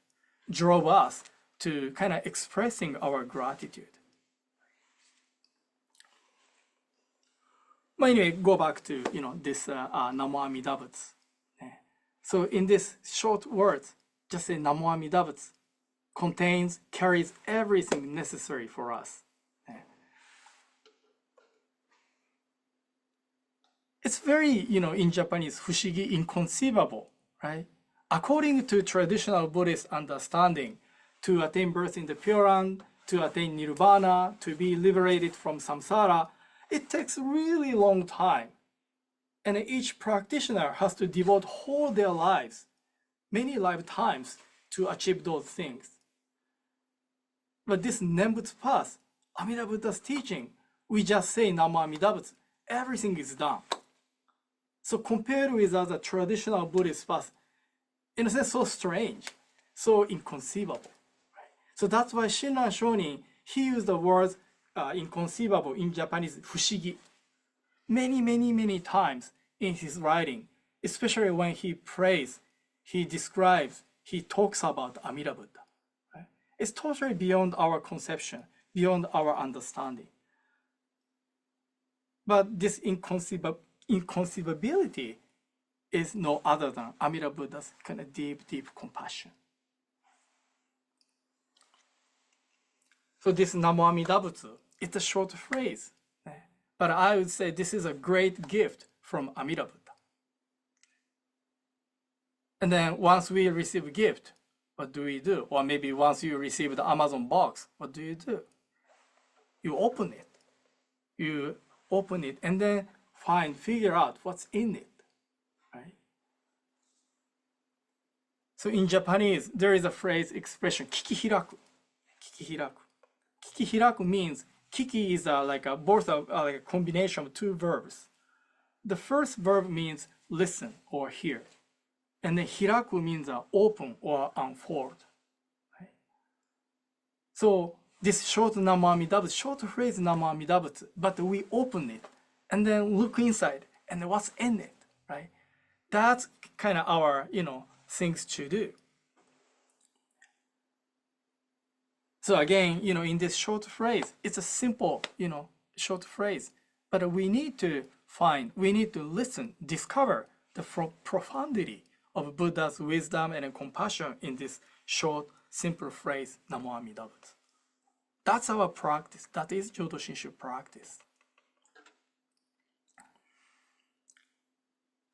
B: drove us to kind of expressing our gratitude. But anyway, go back to this Namo Amida Butsu. So in this short words, just say Namo Amida Butsu carries everything necessary for us. It's very, in Japanese, 不思議, inconceivable, right? According to traditional Buddhist understanding, to attain birth in the Pure Land, to attain nirvana, to be liberated from samsara, it takes a really long time. And each practitioner has to devote whole their lives, many lifetimes, to achieve those things. But this Nembutsu path, Amida Buddha's teaching, we just say Namo Amida Butsu, everything is done. So compared with other traditional Buddhist paths, in a sense, so strange, so inconceivable. Right? So that's why Shinran Shonin, he used the words inconceivable in Japanese, 不思議, many times in his writing, especially when he prays, he describes, he talks about Amida Buddha. Right? It's totally beyond our conception, beyond our understanding. But this inconceivability is no other than Amida Buddha's kind of deep compassion. So this Namo Amida Butsu, it's a short phrase, but I would say this is a great gift from Amida Buddha. And then once we receive a gift, what do we do? Or maybe once you receive the Amazon box, what do? You open it. You open it and then figure out what's in it. Right? So in Japanese, there is a phrase, expression, kikihiraku. Kikihiraku. Kikihiraku means, kiki is like a combination of two verbs. The first verb means listen or hear. And then hiraku means open or unfold. Right? So this short Namo Amida Butsu, short phrase Namo Amida Butsu, but we open it and then look inside and what's in it, right? That's kind of our, things to do. So again, in this short phrase, it's a simple, short phrase, but we need to listen, discover the profundity of Buddha's wisdom and compassion in this short, simple phrase, Namo Amida Butsu. That's our practice. That is Jodo Shinshu practice.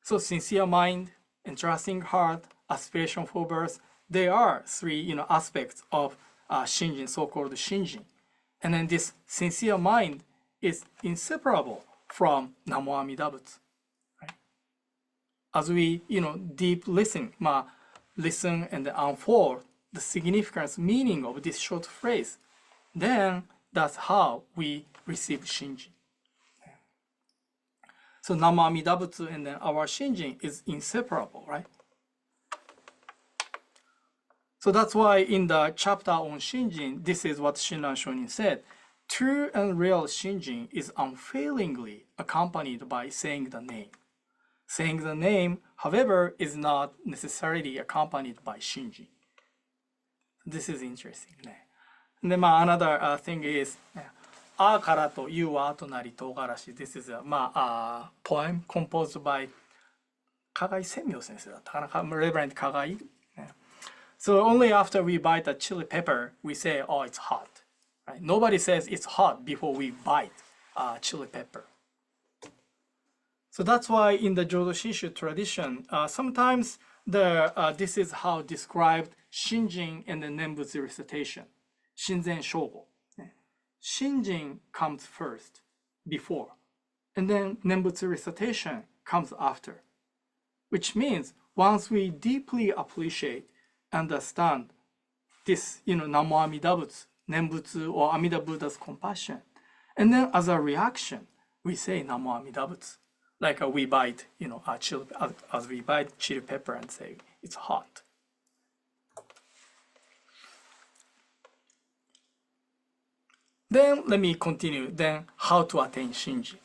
B: So sincere mind, entrusting heart, aspiration for birth, they are three aspects of Shinjin, so-called Shinjin. And then this sincere mind is inseparable from Namo Amida Butsu. Right? As we deep listen and unfold the significance, meaning of this short phrase, then that's how we receive Shinjin. So Namo Amida Butsu and then our Shinjin is inseparable, right? So that's why in the chapter on Shinjin, this is what Shinran Shonin said. True and real Shinjin is unfailingly accompanied by saying the name. Saying the name, however, is not necessarily accompanied by Shinjin. This is interesting. で、another thing is, あからというはとなり唐辛子。This is a poem composed by 加賀井千明先生だったかな Reverend 加賀井。So only after we bite a chili pepper, we say, oh, it's hot. Right? Nobody says it's hot before we bite chili pepper. So that's why in the Jodo Shinshu tradition, sometimes this is how described Shinjin and the Nembutsu recitation. Shinzen Shogo. Shinjin comes first, before, and then Nembutsu recitation comes after. Which means once we deeply appreciate, understand this, Namo Amida Butsu, Nembutsu or Amida Buddha's compassion, and then as a reaction, we say Namo Amida Butsu. Like we bite, as we bite chili pepper and say it's hot. Then let me continue. Then how to attain Shinjin.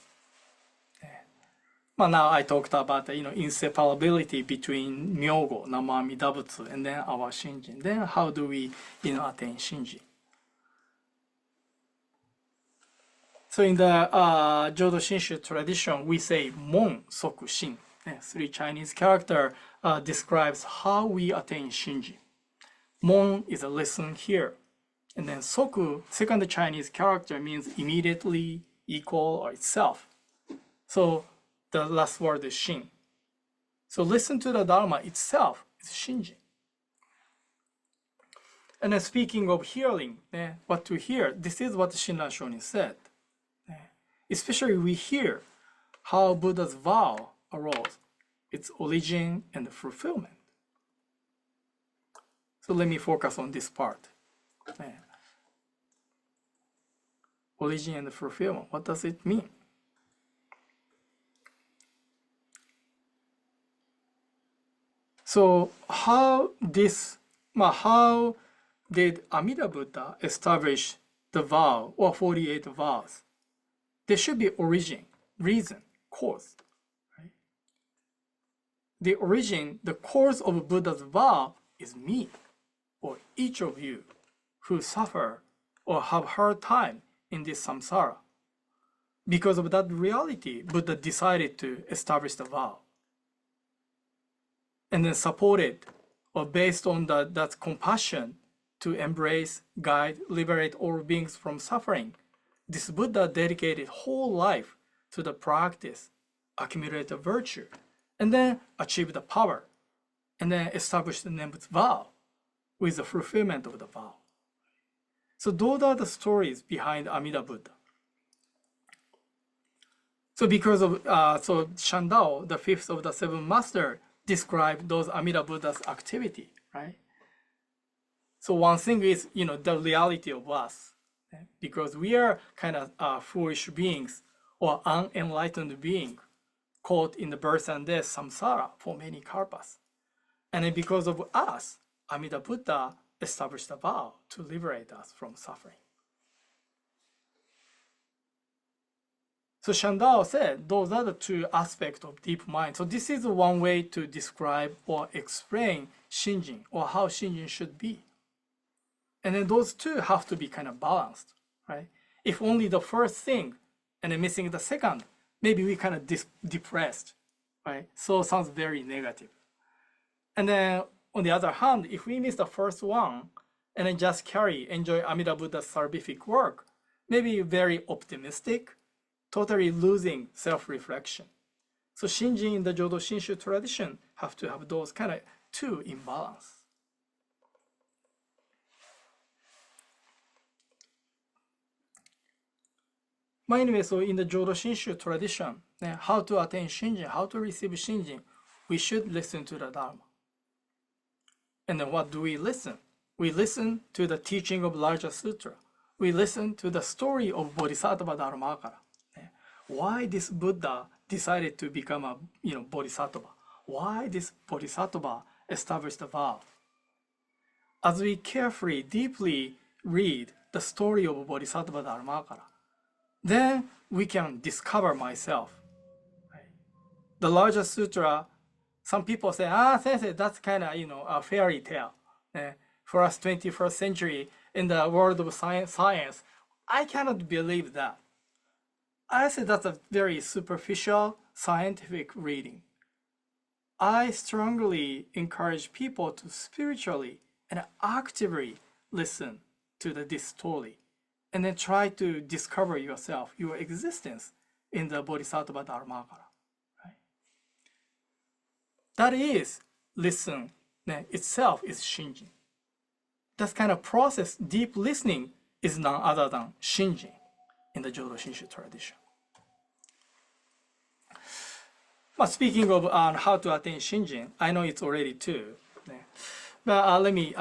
B: Now I talked about the inseparability between Myogo, Namo Amida Butsu, and then our Shinjin. Then how do we attain Shinjin? So in the Jodo Shinshu tradition, we say Mon Soku Shin. 3 Chinese character describes how we attain Shinjin. Mon is a listen here. And then Soku, second Chinese character, means immediately, equal, or itself. So the last word is Shin. So listen to the Dharma itself is Shinjin. And then speaking of hearing, what to hear, this is what Shinran Shonin said. Especially we hear how Buddha's vow arose, its origin and fulfillment. So let me focus on this part. Origin and fulfillment, what does it mean? So how did Amida Buddha establish the vow or 48 vows? There should be origin, reason, cause. Right? The origin, the cause of Buddha's vow is me, or each of you who suffer or have hard time in this samsara. Because of that reality, Buddha decided to establish the vow. And then supported or based on that compassion to embrace, guide, liberate all beings from suffering. This Buddha dedicated whole life to the practice, accumulated virtue, and then achieved the power, and then established the Nembutsu vow with the fulfillment of the vow. So those are the stories behind Amida Buddha. So because of, Shandao, the fifth of the seven masters, describe those Amida Buddha's activity, right? So one thing is, the reality of us, because we are kind of foolish beings or unenlightened beings caught in the birth and death samsara for many karpas. And then because of us, Amida Buddha established a vow to liberate us from suffering. So Shandao said those are the 2 aspects of deep mind. So this is one way to describe or explain Shinjin or how Shinjin should be. And then those 2 have to be kind of balanced, right? If only the first thing and then missing the second, maybe we kind of depressed, right? So it sounds very negative. And then on the other hand, if we miss the first one and then just enjoy Amida Buddha's salvific work, maybe very optimistic, totally losing self-reflection. So Shinjin in the Jodo Shinshu tradition have to have those kind of 2 in balance. Anyway, so in the Jodo Shinshu tradition, how to attain Shinjin, how to receive Shinjin, we should listen to the Dharma. And then what do we listen? We listen to the teaching of larger sutra. We listen to the story of Bodhisattva Dharmakara. Why this Buddha decided to become a Bodhisattva? Why this Bodhisattva established the vow? As we carefully, deeply read the story of Bodhisattva Dharmakara, then we can discover myself. Right? The largest sutra, some people say, sensei, that's kind of, a fairy tale. For us 21st century in the world of science, I cannot believe that. I say that's a very superficial scientific reading. I strongly encourage people to spiritually and actively listen to this story and then try to discover yourself, your existence in the Bodhisattva Dharmakara. Right? That is, listen itself is Shinjin. That kind of process, deep listening, is none other than Shinging in the Jodo Shinshu tradition. But speaking of how to attain Shinjin, I know it's already 2. But let me,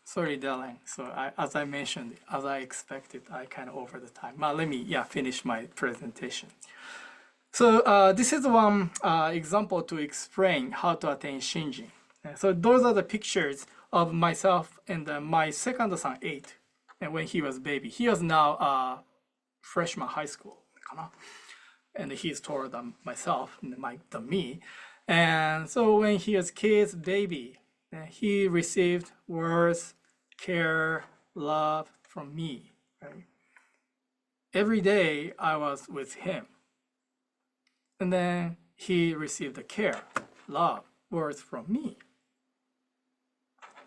B: sorry, Dylan. So as I mentioned, as I expected, I kind of over the time. But let me, finish my presentation. So this is one example to explain how to attain Shinjin. So those are the pictures of myself and my second son, 8, and when he was baby. He was now freshman high school, and he's taller than myself, than me. And so when he was kid's baby, he received words, care, love from me. Right? Every day I was with him. And then he received the care, love, words from me.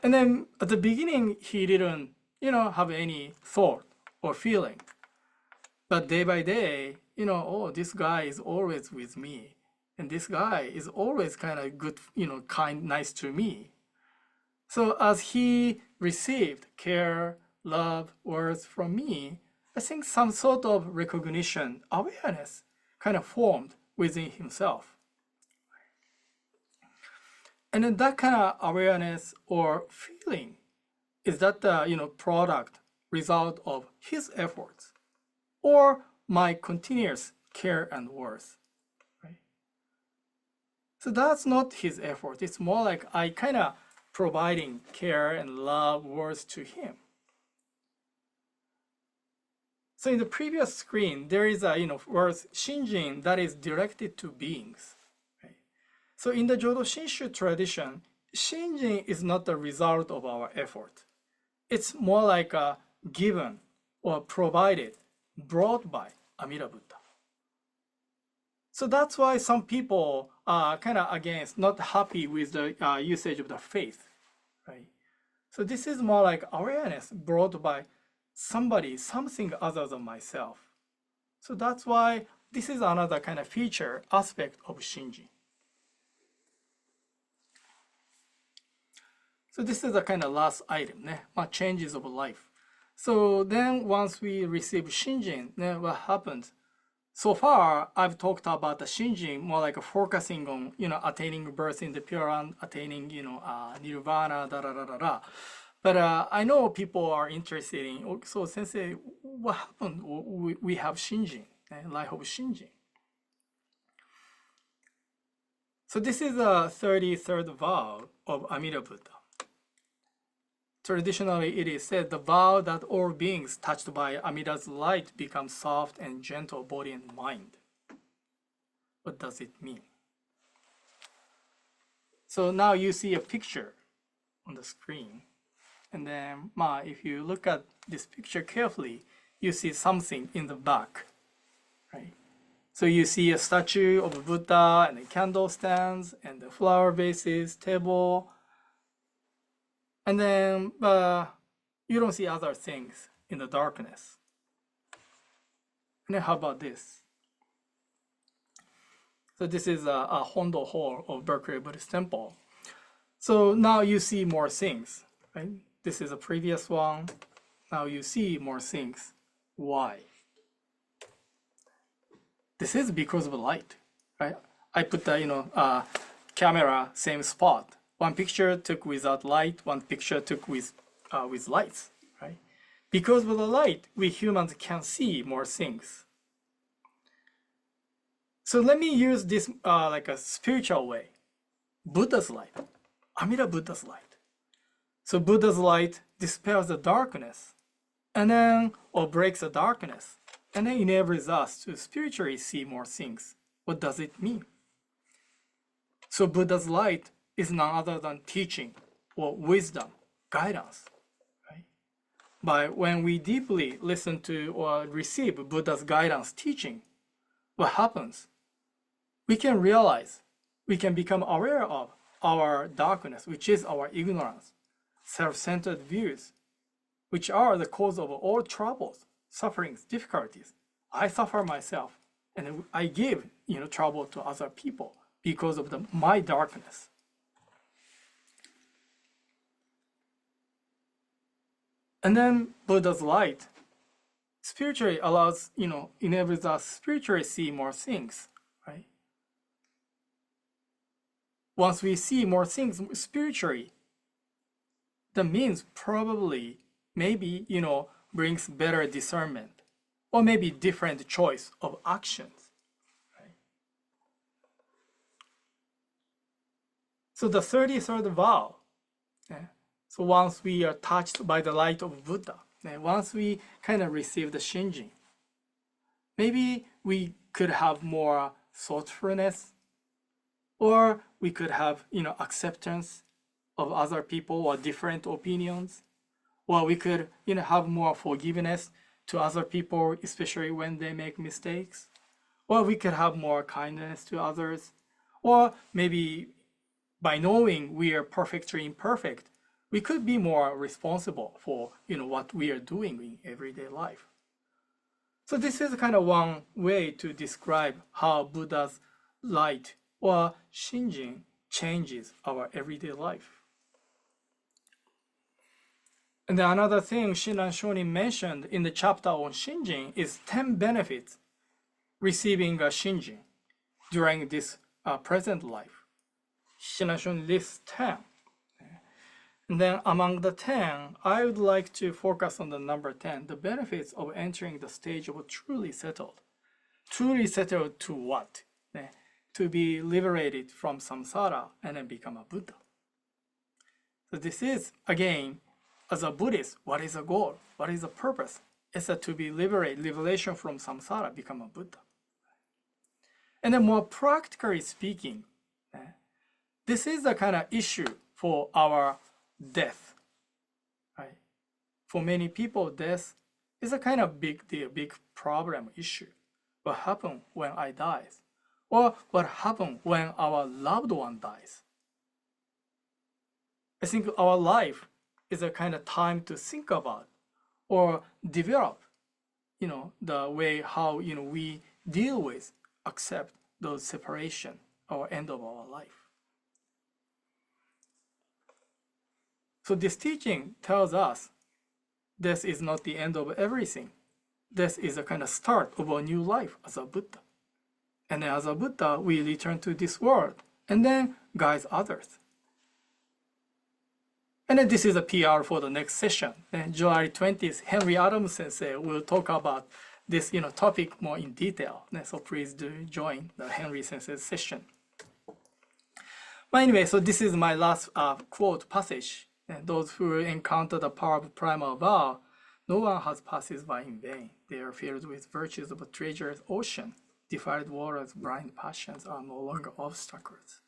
B: And then at the beginning, he didn't, have any thought or feeling. But day by day, this guy is always with me. And this guy is always kind of good, kind, nice to me. So as he received care, love, words from me, I think some sort of recognition, awareness kind of formed within himself. And then that kind of awareness or feeling is that the product, result of his efforts or my continuous care and worth. Right? So that's not his effort. It's more like I kind of providing care and love, worth to him. So in the previous screen, there is a word Shinjin that is directed to beings. Right? So in the Jodo Shinshu tradition, Shinjin is not the result of our effort. It's more like a given or provided, brought by Amida Buddha. So that's why some people are kind of against, not happy with the usage of the faith. Right? So this is more like awareness brought by somebody, something other than myself. So that's why this is another kind of feature, aspect of Shinjin. So this is the kind of last item, changes of life. So then once we receive Shinjin, then what happens? So far, I've talked about the Shinjin more like focusing on, attaining birth in the Pure Land, attaining, nirvana, But I know people are interested in, so sensei, what happened? We have Shinjin, life of Shinjin. So this is the 33rd vow of Amida Buddha. Traditionally, it is said the vow that all beings touched by Amida's light become soft and gentle body and mind. What does it mean? So now you see a picture on the screen. And then, if you look at this picture carefully, you see something in the back, right? So you see a statue of Buddha and the candle stands and the flower vases, table. And then you don't see other things in the darkness. And then how about this? So this is a Hondo Hall of Berkeley Buddhist Temple. So now you see more things, right? This is a previous one. Now you see more things. Why? This is because of light, right? I put the camera same spot. One picture took without light, one picture took with lights, right? Because of the light, we humans can see more things. So let me use this like a spiritual way. Buddha's light, Amida Buddha's light. So Buddha's light dispels the darkness and then, or breaks the darkness, and then enables us to spiritually see more things. What does it mean? So Buddha's light is none other than teaching or wisdom, guidance. Right? But when we deeply listen to or receive Buddha's guidance, teaching, what happens? We can realize, we can become aware of our darkness, which is our ignorance, self-centered views, which are the cause of all troubles, sufferings, difficulties. I suffer myself, and I give trouble to other people because of my darkness. And then Buddha's light spiritually allows, enables us spiritually see more things, right? Once we see more things spiritually, that means probably, maybe, brings better discernment, or maybe different choice of actions. Right? So the 33rd vow, so once we are touched by the light of Buddha, once we kind of receive the Shinjin, maybe we could have more thoughtfulness, or we could have acceptance of other people or different opinions, or we could have more forgiveness to other people, especially when they make mistakes, or we could have more kindness to others, or maybe by knowing we are perfectly imperfect, we could be more responsible for what we are doing in everyday life. So this is kind of one way to describe how Buddha's light or Shinjin changes our everyday life. And then another thing Shinran Shonin mentioned in the chapter on Shinjin is 10 benefits receiving a Shinjin during this present life. Shinran Shonin lists 10. And then among the 10, I would like to focus on the number 10, the benefits of entering the stage of truly settled. Truly settled to what? To be liberated from samsara and then become a Buddha. So this is, again, as a Buddhist, what is the goal? What is the purpose? It's to be liberation from samsara, become a Buddha. And then more practically speaking, this is the kind of issue for our death. Right? For many people, death is a kind of big deal, big problem issue. What happens when I die? Or what happens when our loved one dies? I think our life is a kind of time to think about or develop, the way how, we deal with, accept those separation or end of our life. So this teaching tells us death is not the end of everything. Death is a kind of start of a new life as a Buddha. And then as a Buddha, we return to this world and then guide others. And then this is a PR for the next session. And July 20th, Henry Adams Sensei will talk about this topic more in detail. So please do join the Henry Sensei's session. But anyway, so this is my last quote passage. And those who encounter the power of primal vow, no one has passes by in vain. They are filled with virtues of a treacherous ocean. Defiled waters, blind passions are no longer obstacles.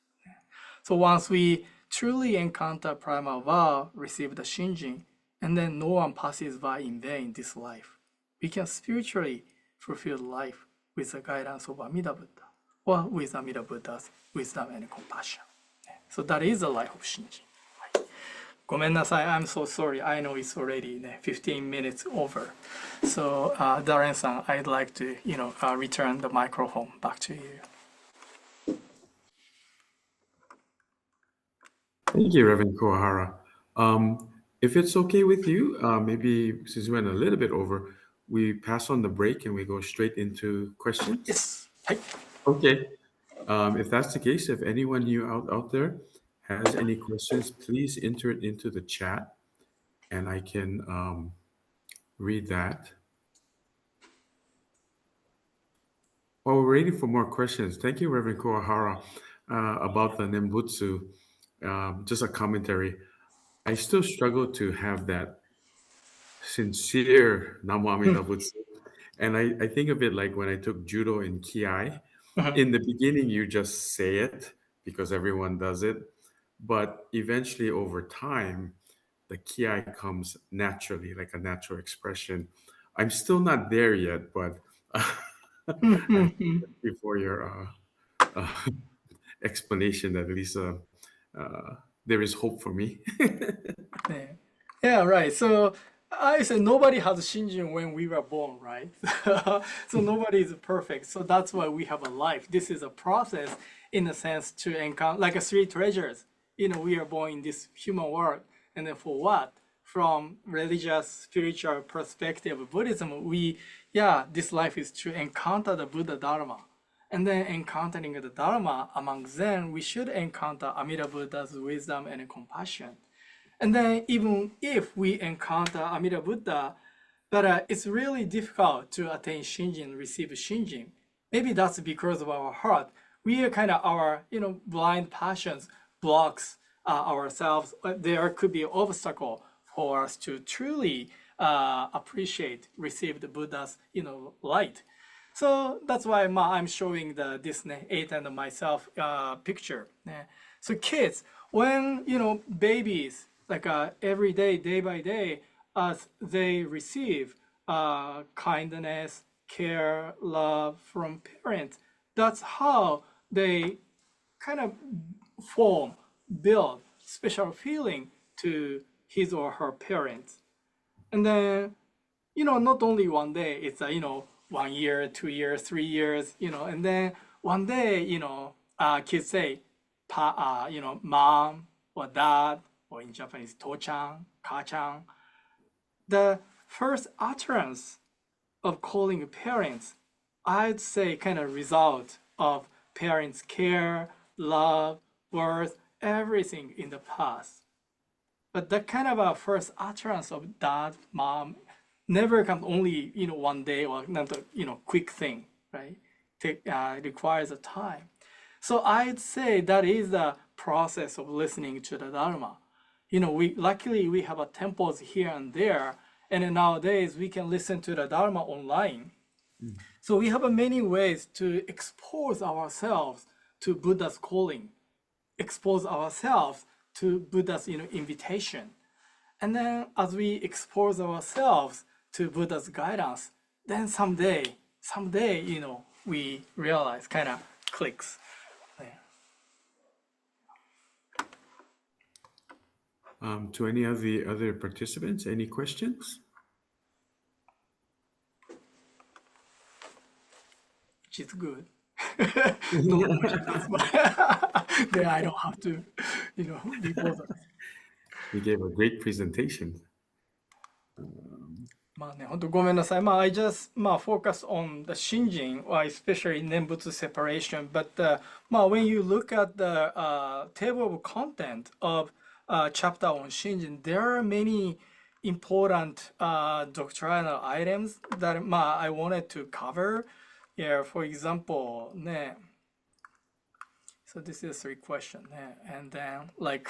B: So once we truly encounter primal vow, receive the Shinjin, and then no one passes by in vain this life, we can spiritually fulfill life with the guidance of Amida Buddha, or with Amida Buddha's wisdom and compassion. So that is the life of Shinjin. ごめんなさい, I'm so sorry. I know it's already 15 minutes over. So, Darren-san, I'd like to, return the microphone back to you.
A: Thank you, Reverend Kuwahara. If it's okay with you, maybe since we went a little bit over, we pass on the break and we go straight into questions?
B: Yes.
A: Okay. If that's the case, if anyone new out there has any questions, please enter it into the chat and I can read that. While we're waiting for more questions, thank you, Reverend Kuwahara, about the Nembutsu. Just a commentary. I still struggle to have that sincere Namo Amida Butsu. And I think of it like when I took judo in Kiai.
B: Mhm.
A: In the beginning, you just say it because everyone does it. But eventually, over time, the Kiai comes naturally, like a natural expression. I'm still not there yet, but I thank you for your explanation that at least there is hope for me.
B: Yeah. Yeah, right. So I said nobody has Shinjin when we were born, right? So nobody is perfect. So that's why we have a life. This is a process in a sense to encounter like a three treasures. We are born in this human world. And then for what? From religious, spiritual perspective of Buddhism, this life is to encounter the Buddha Dharma. And then encountering the Dharma, among them, we should encounter Amida Buddha's wisdom and compassion. And then even if we encounter Amida Buddha, but it's really difficult to attain Shinjin, receive Shinjin. Maybe that's because of our heart. We are kind of our, blind passions blocks ourselves. There could be an obstacle for us to truly appreciate, receive the Buddha's, light. So that's why I'm showing the Disney 8 and myself picture. Yeah. So kids, when babies, like every day, day by day, as they receive kindness, care, love from parents, that's how they kind of form, build special feeling to his or her parents. And then not only one day, it's 1 year, 2 years, 3 years, and then one day, kids say, mom or dad, or in Japanese, to-chan, ka-chan. The first utterance of calling parents, I'd say kind of result of parents' care, love, worth, everything in the past. But that kind of a first utterance of dad, mom, never comes only one day or not quick thing, right? It requires a time. So I'd say that is the process of listening to the Dharma. We luckily we have a temples here and there, and then nowadays we can listen to the Dharma online. So we have many ways to expose ourselves to Buddha's calling, expose ourselves to Buddha's invitation. And then as we expose ourselves to Buddha's guidance, then someday, we realize, kind of clicks.
A: To any of the other participants, any questions?
B: Which is good. No questions, but then I don't have to, be bothered.
A: You gave a great presentation.
B: まあね、本当ごめんなさい。I just focus on the Shinjin, or especially Nembutsu separation. But when you look at the table of content of chapter on Shinjin, there are many important doctrinal items that I wanted to cover. Yeah, for example, ね、so this is 3 questions, ね、and then like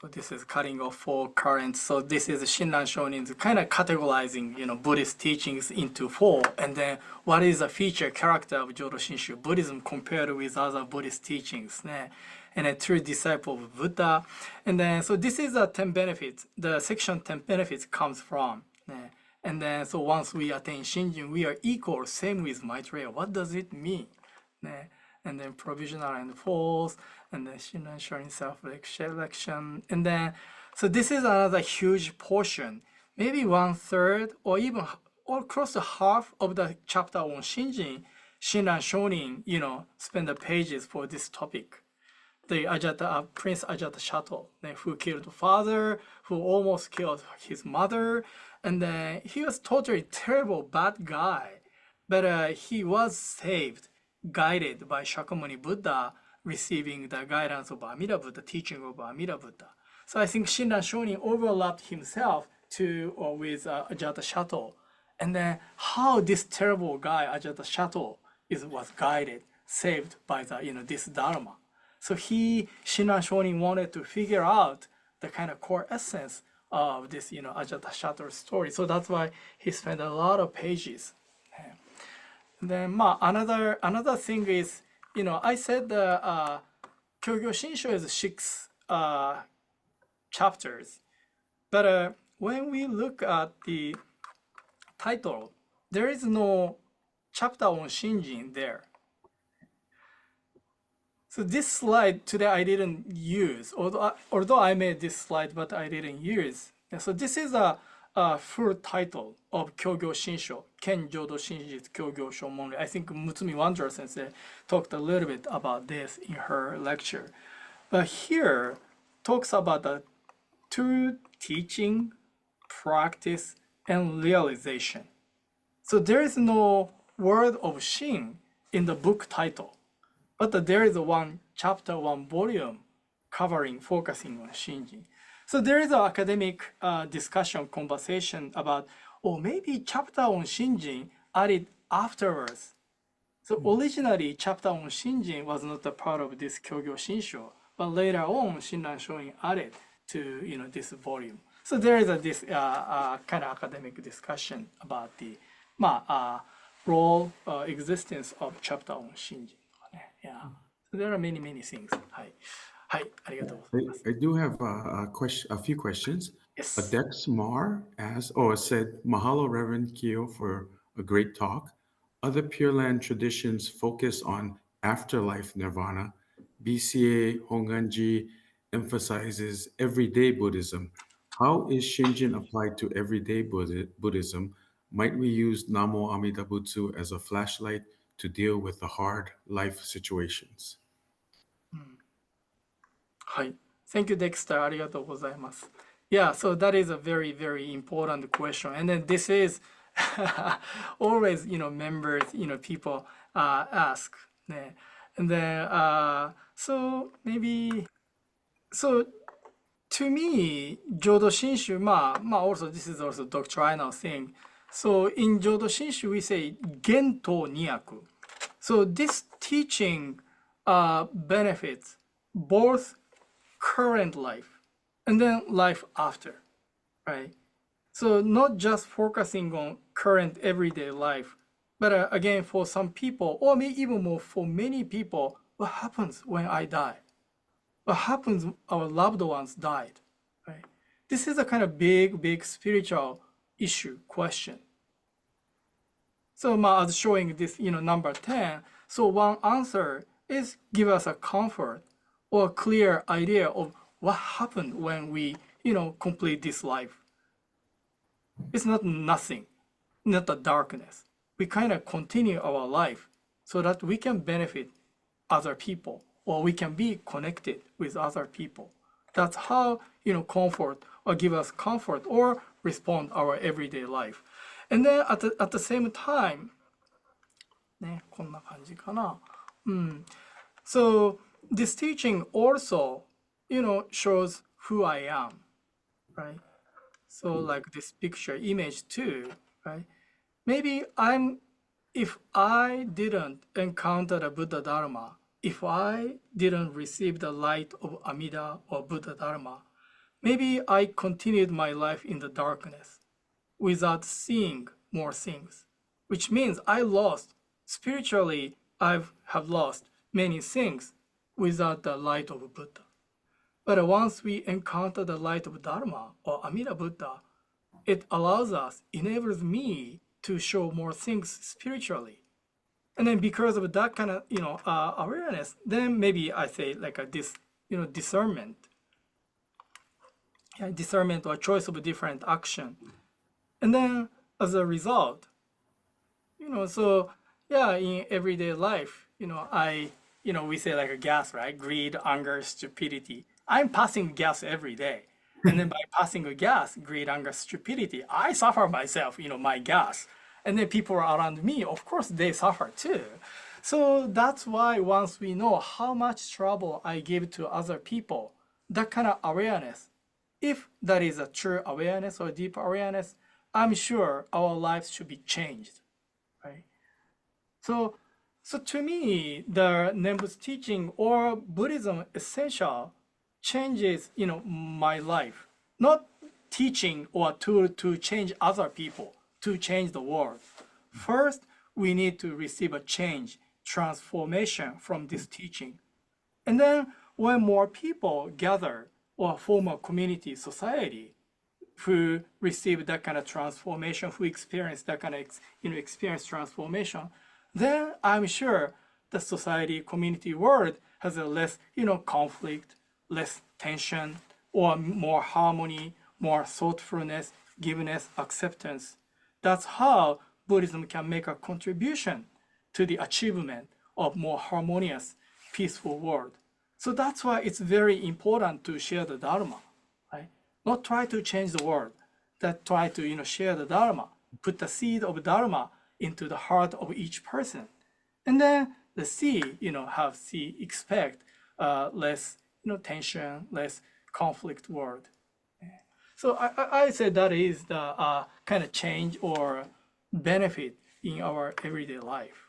B: so this is cutting off 4 currents. So this is Shinran Shonin's kind of categorizing, Buddhist teachings into 4. And then what is the feature character of Jodo Shinshu Buddhism compared with other Buddhist teachings? And a true disciple of Buddha. And then, so this is the 10 benefits. The section 10 benefits comes from. And then, so once we attain Shinjin, we are equal, same with Maitreya. What does it mean? And then provisional and false, and then Shinran Shonin self-selection. And then, so this is another huge portion, maybe 1/3 or even or close to half of the chapter on Shinjin, Shinran Shonin, spend the pages for this topic. The Prince Ajatasatto, who killed father, who almost killed his mother, and then he was totally terrible, bad guy, but he was saved, guided by Shakyamuni Buddha, receiving the guidance of Amida Buddha, teaching of Amida Buddha. So I think Shinran Shonin overlapped himself with Ajatasatto, and then how this terrible guy Ajatasatto was guided, saved by the this Dharma. So Shinran Shonin wanted to figure out the kind of core essence of this, Ajatashattra story. So that's why he spent a lot of pages. Then another thing is, I said the Kyogyoshinsho is 6 chapters, but when we look at the title, there is no chapter on Shinjin there. So this slide today I didn't use, although I made this slide, but I didn't use. So this is a full title of Kyogyoshinsho, Ken Jodo Shinshu Kyogyosho Monri. I think Mutsumi Wanderer Sensei talked a little bit about this in her lecture. But here talks about the true teaching, practice, and realization. So there is no word of Shin in the book title, but there is one chapter, one volume focusing on Shinjin. So there is an academic discussion, conversation about, maybe chapter on Shinjin added afterwards. So originally, chapter on Shinjin was not a part of this Kyogyoshinsho, but later on, Shinran Shonin added to this volume. So there is this kind of academic discussion about the role, existence of chapter on Shinjin. Yeah. So there are many things. はい。はい。ありがとうございます。
A: I do have a few questions.
B: Yes.
A: Dex Mar asked, it said, Mahalo, Reverend Kyo, for a great talk. Other Pure Land traditions focus on afterlife nirvana. BCA Hongwanji emphasizes everyday Buddhism. How is Shinjin applied to everyday Buddhism? Might we use Namo Amida Butsu as a flashlight to deal with the hard life situations?
B: はい。Thank you, Dexter. ありがとうございます。Yeah, so that is a very, very important question. And then this is always, members, people ask. ね。And then, so maybe, so to me, Jodo Shinshu, also this is also doctrinal thing. So in Jodo Shinshu, we say Gento Niyaku. So this teaching benefits both current life and then life after, right? So not just focusing on current everyday life, but again, for some people, or maybe even more for many people, what happens when I die? What happens when our loved ones died, right? This is a kind of big spiritual issue, question. So as showing this, number 10, so one answer is give us a comfort or a clear idea of what happened when we, complete this life. It's not nothing, not the darkness. We kind of continue our life so that we can benefit other people or we can be connected with other people. That's how, comfort or give us comfort or respond our everyday life. And then at the same time, ね、こんな感じかな。So this teaching also, shows who I am, right? So like this picture image too, right? Maybe if I didn't encounter the Buddha Dharma, if I didn't receive the light of Amida or Buddha Dharma, maybe I continued my life in the darkness without seeing more things, which means I lost, spiritually, I have lost many things without the light of Buddha. But once we encounter the light of Dharma or Amida Buddha, it allows us, enables me to show more things spiritually. And then because of that kind of, awareness, then maybe I say like this, discernment. Yeah, discernment or choice of different action. And then as a result, so yeah, in everyday life, we say like a gas, right? Greed, anger, stupidity. I'm passing gas every day. And then by passing a gas, greed, anger, stupidity, I suffer myself, my gas. And then people around me, of course, they suffer too. So that's why once we know how much trouble I give to other people, that kind of awareness, if that is a true awareness or deep awareness, I'm sure our lives should be changed, right? So So to me, the Nembutsu teaching or Buddhism essential changes, my life. Not teaching or to change other people, to change the world. First, we need to receive a change, transformation from this teaching. And then when more people gather or form a community, society, who receive that kind of transformation, who experience that kind of experience transformation, then I'm sure the society, community, world has a less conflict, less tension, or more harmony, more thoughtfulness, giveness, acceptance. That's how Buddhism can make a contribution to the achievement of more harmonious, peaceful world. So that's why it's very important to share the Dharma, right? Not try to change the world, that try to share the Dharma, put the seed of Dharma into the heart of each person, and then the seed, expect less tension, less conflict world. So I say that is the kind of change or benefit in our everyday life.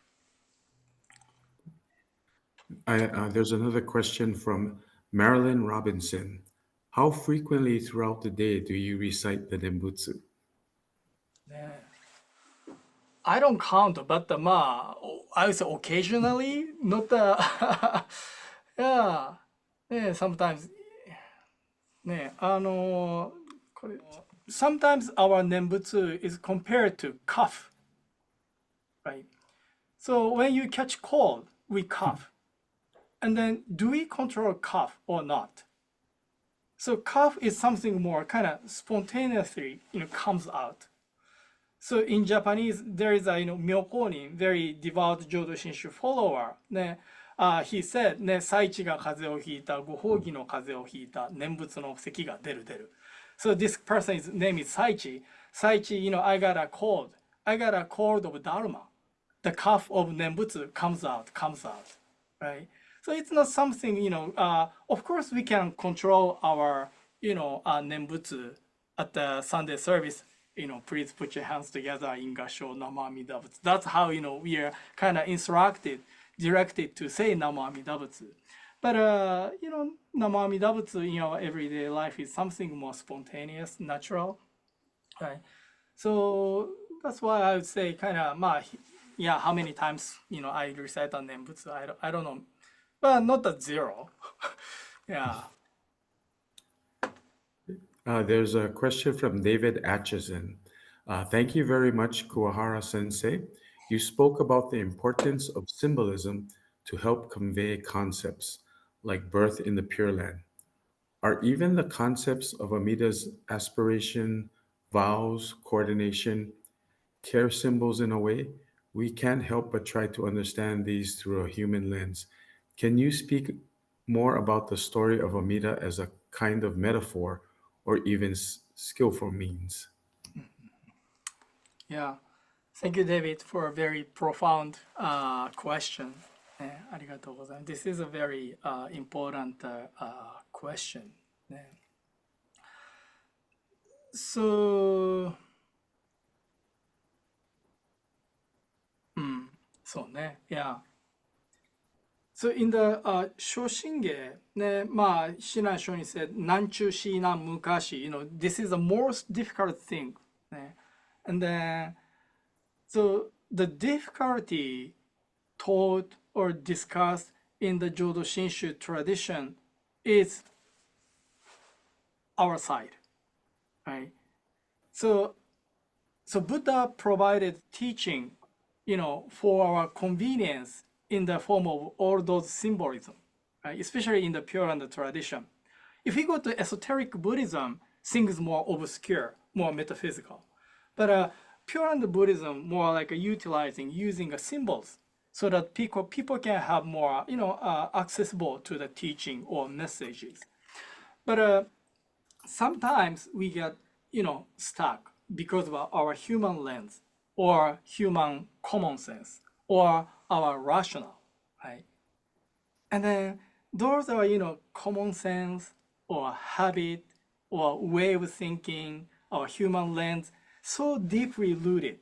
A: There's another question from Marilyn Robinson. How frequently throughout the day do you recite the Nembutsu?
B: Yeah. I don't count, but I would say occasionally, not the, yeah, sometimes, ね、これ sometimes our Nembutsu is compared to cough, right? So when you catch cold, we cough. And then do we control cough or not? So cough is something more kind of spontaneously, comes out. So in Japanese, there is a Myokonin, very devout Jodo Shinshu follower. He said, 祭地が風邪をひいた、ご褒美の風邪をひいた、念仏の咳が出る出る。So this person's name is Saichi. Saichi, I got a cold. I got a cold of Dharma. The cough of Nembutsu comes out, right? So it's not something, of course we can control our, Nembutsu at the Sunday service. Please put your hands together in Gasho Nama Amidabutsu. That's how, we are kind of directed to say Nama Amidabutsu. But, Nama Amidabutsu in our everyday life is something more spontaneous, natural, right? So that's why I would say kind of, how many times, I recite on Nembutsu, I don't know, but not at zero. Yeah.
A: There's a question from David Atchison. Thank you very much, Kuwahara Sensei. You spoke about the importance of symbolism to help convey concepts like birth in the Pure Land. Are even the concepts of Amida's aspiration, vows, coordination, care symbols in a way? We can't help but try to understand these through a human lens. Can you speak more about the story of Amida as a kind of metaphor or even skillful means?
B: Yeah. Thank you, David, for a very profound question. ありがとうございます。This is a very important question. So, そうね。Yeah. So in the Shoshinge, Shinran Shonin said, Nanchu Shinan Mukashi, this is the most difficult thing. And then, so the difficulty taught or discussed in the Jodo Shinshu tradition is our side, right? So Buddha provided teaching, for our convenience in the form of all those symbolism, right? Especially in the Pure Land tradition. If we go to esoteric Buddhism, things more obscure, more metaphysical. But Pure Land Buddhism more like using symbols so that people can have more, accessible to the teaching or messages. But sometimes we get, stuck because of our human lens or human common sense or our rational, right? And then those are, common sense or habit or way of thinking or human lens so deeply rooted.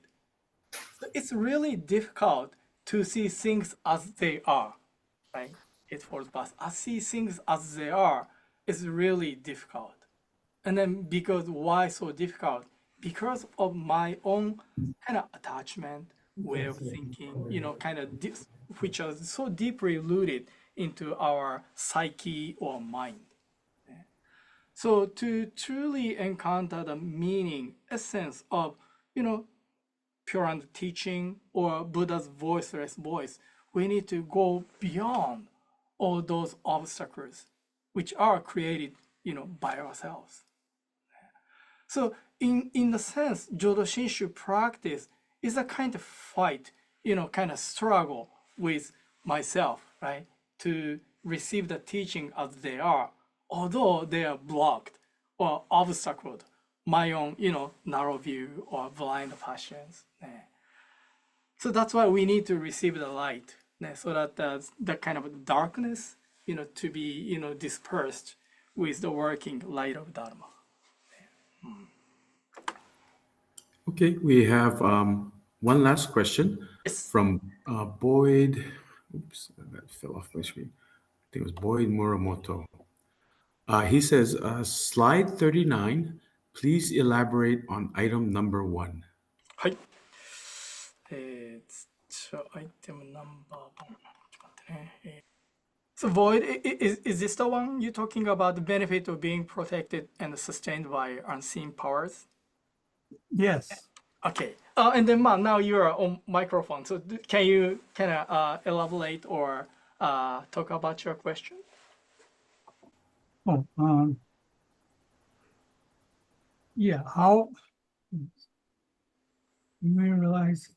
B: So it's really difficult to see things as they are, right? It falls past. I see things as they are is really difficult. And then because why so difficult? Because of my own kind of attachment, way of thinking, kind of which are so deeply rooted into our psyche or mind. So to truly encounter the meaning, essence of, Pure Land teaching or Buddha's voiceless voice, we need to go beyond all those obstacles which are created, by ourselves. So in the sense, Jodo Shinshu practice is a kind of fight, kind of struggle with myself, right? To receive the teaching as they are, although they are blocked or obstacled my own, narrow view or blind passions. So that's why we need to receive the light, so that the kind of darkness, to be, dispersed with the working light of Dharma.
A: Okay, we have one last question
B: Yes.
A: from Boyd. Oops, that fell off my screen. I think it was Boyd Muramoto. He says, slide 39, please elaborate on item number 1.
B: はい。アイテムナンバー1。ちょっと待ってね。So Void, is this the one you're talking about, the benefit of being protected and sustained by unseen powers?
C: Yes.
B: Okay. And then now you're on microphone. So can you kind of elaborate or talk about your question?
C: Oh, yeah. How you realize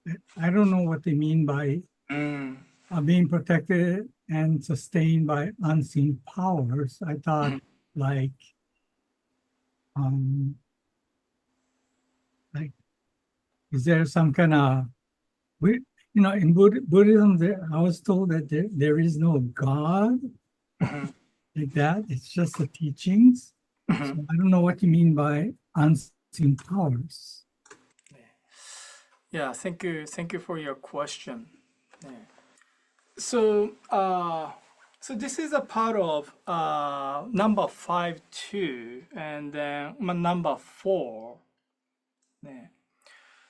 C: that I don't know what they mean by being protected and sustained by unseen powers. I thought like is there some kind of in Buddhism, I was told that there is no God like that. It's just the teachings. So I don't know what you mean by unseen powers.
B: Yeah, thank you for your question. Yeah. So this is a part of number 5 too, and then number 4. Yeah.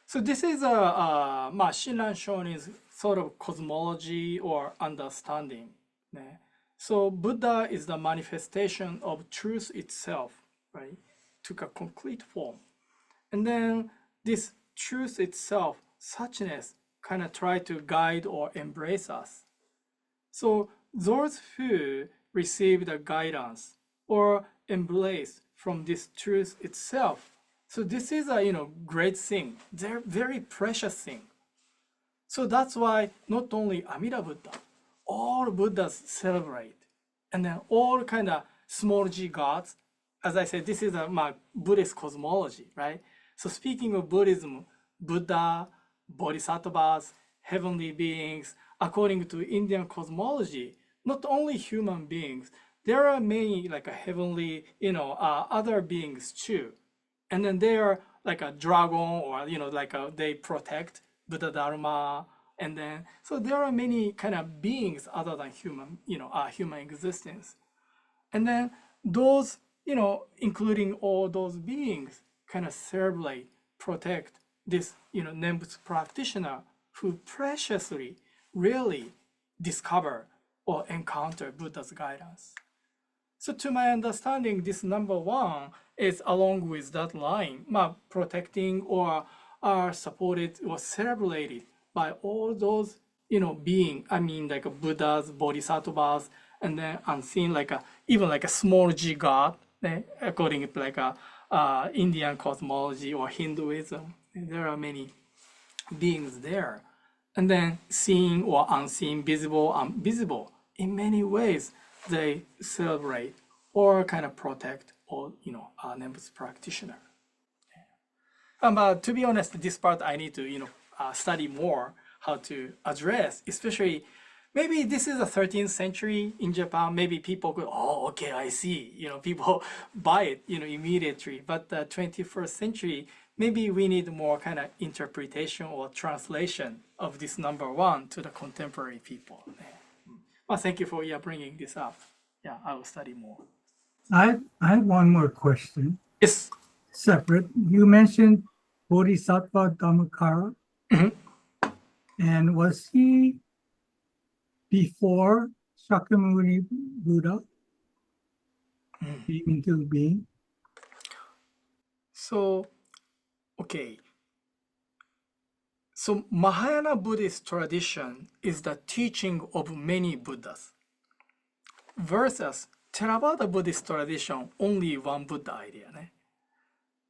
B: So this is a Shinran Shonin's sort of cosmology or understanding. Yeah. So Buddha is the manifestation of truth itself, right? Took a concrete form. And then this truth itself, suchness, kind of try to guide or embrace us. So those who receive the guidance or embrace from this truth itself, so this is a great thing. They're very precious thing. So that's why not only Amida Buddha, all Buddhas celebrate, and then all kind of small g gods. As I said, this is my Buddhist cosmology, right? So speaking of Buddhism, Buddha, Bodhisattvas, heavenly beings, according to Indian cosmology, not only human beings, there are many like a heavenly, other beings too. And then they are like a dragon or, they protect Buddha Dharma. And then, so there are many kind of beings other than human, human existence. And then those, including all those beings kind of celebrate, protect this, Nembutsu practitioner who preciously, really discover or encounter Buddha's guidance. So to my understanding, this number 1 is along with that line, protecting or are supported or celebrated by all those, being, like Buddhas, Bodhisattvas, and then unseen, even like a small g god, according to like a Indian cosmology or Hinduism. There are many beings there. And then seen or unseen, visible, invisible, in many ways, they celebrate or kind of protect or, a Nembutsu practitioner. But to be honest, this part I need to, study more how to address, especially maybe this is the 13th century in Japan. Maybe people go, oh, okay, I see. People buy it, immediately. But the 21st century, maybe we need more kind of interpretation or translation of this number one to the contemporary people. Well, thank you for bringing this up. Yeah, I will study more.
C: I have one more question,
B: Yes.
C: separate. You mentioned Bodhisattva Dhammakara, and was he before Shakyamuni Buddha came into being?
B: So, okay. So Mahayana Buddhist tradition is the teaching of many Buddhas versus Theravada Buddhist tradition, only one Buddha idea.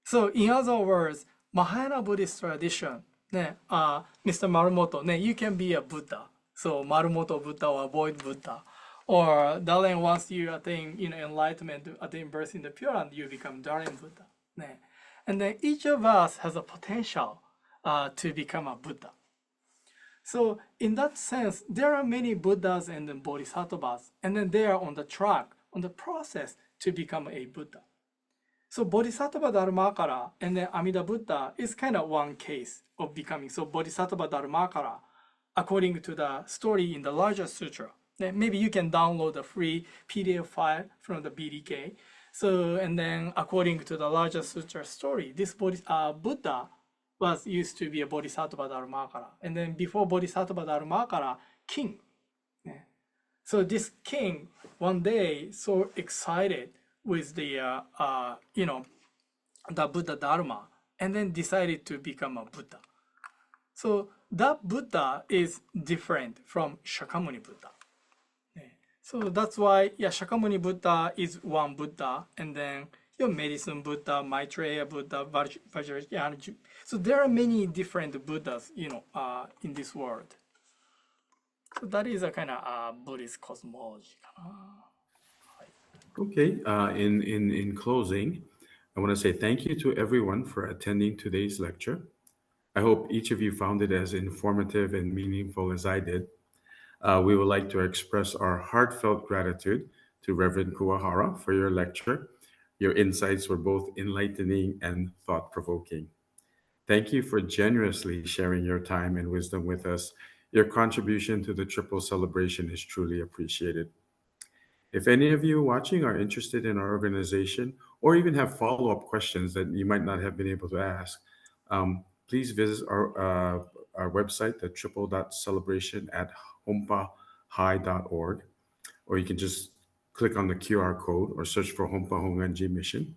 B: So in other words, Mahayana Buddhist tradition, Mr. Marumoto, you can be a Buddha. So Marumoto Buddha or Void Buddha. Or Dalen, once you attain enlightenment, attain birth in the Pure Land, you become Daren Buddha. And then each of us has a potential to become a Buddha. So in that sense, there are many Buddhas and then Bodhisattvas, and then they are on the track, on the process to become a Buddha. So Bodhisattva Dharmakara and then Amida Buddha is kind of one case of becoming. So Bodhisattva Dharmakara, according to the story in the larger sutra, then maybe you can download the free PDF file from the BDK. So, and then according to the larger sutra story, this Buddha was used to be a Bodhisattva Dharmakara. And then before Bodhisattva Dharmakara, king. So this king, one day, so excited with the, the Buddha Dharma, and then decided to become a Buddha. So that Buddha is different from Shakyamuni Buddha. So that's why, Shakyamuni Buddha is one Buddha, and then your medicine Buddha, Maitreya Buddha, Vajrayana. So there are many different Buddhas, in this world. So that is a kind of Buddhist cosmology.
A: Okay, in closing, I want to say thank you to everyone for attending today's lecture. I hope each of you found it as informative and meaningful as I did. We would like to express our heartfelt gratitude to Reverend Kuwahara for your lecture. Your insights were both enlightening and thought-provoking. Thank you for generously sharing your time and wisdom with us. Your contribution to the Triple Celebration is truly appreciated. If any of you watching are interested in our organization or even have follow-up questions that you might not have been able to ask, please visit our website, the triple.celebration at honpahigh.org, or you can just click on the QR code or search for Honpa Hongwanji Mission.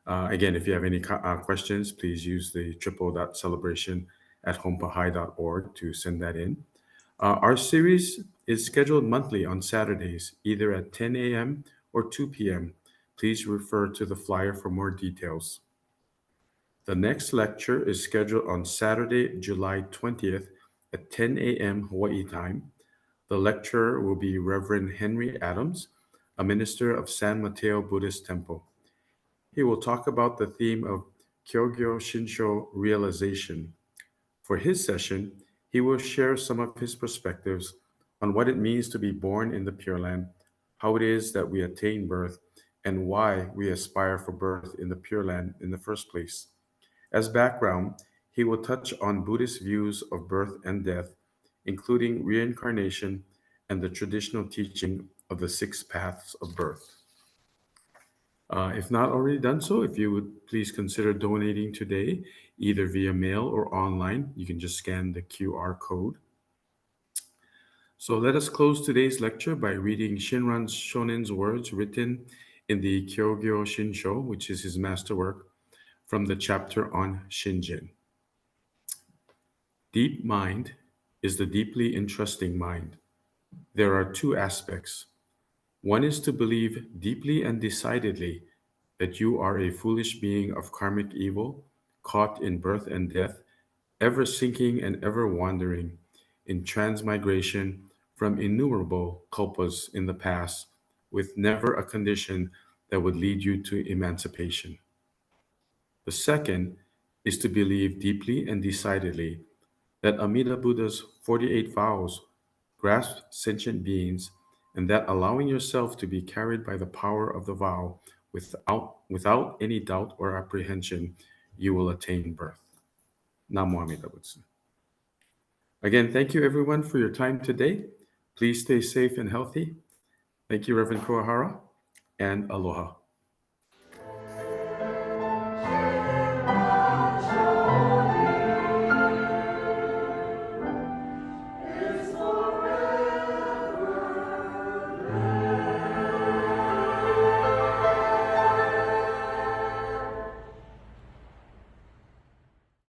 A: Again, if you have any questions, please use the triple.celebration at honpahigh.org to send that in. Our series is scheduled monthly on Saturdays, either at 10 a.m. or 2 p.m. Please refer to the flyer for more details. The next lecture is scheduled on Saturday, July 20th at 10 a.m. Hawaii time. The lecturer will be Reverend Henry Adams, a minister of San Mateo Buddhist Temple. He will talk about the theme of Kyogyoshinsho realization. For his session, he will share some of his perspectives on what it means to be born in the Pure Land, how it is that we attain birth, and why we aspire for birth in the Pure Land in the first place. As background, he will touch on Buddhist views of birth and death, including reincarnation and the traditional teaching of the 6 paths of birth. If not already done so, if you would please consider donating today, either via mail or online. You can just scan the QR code. So let us close today's lecture by reading Shinran Shonin's words written in the Kyogyoshinsho, which is his masterwork, from the chapter on Shinjin. Deep mind is the deeply entrusting mind. There are 2 aspects. One is to believe deeply and decidedly that you are a foolish being of karmic evil, caught in birth and death, ever sinking and ever wandering in transmigration from innumerable kalpas in the past, with never a condition that would lead you to emancipation. The second is to believe deeply and decidedly that Amida Buddha's 48 vows grasp sentient beings, and that allowing yourself to be carried by the power of the vow without any doubt or apprehension, you will attain birth. Namo Amida Butsu. Again, thank you everyone for your time today. Please stay safe and healthy. Thank you, Reverend Kuwahara, and aloha.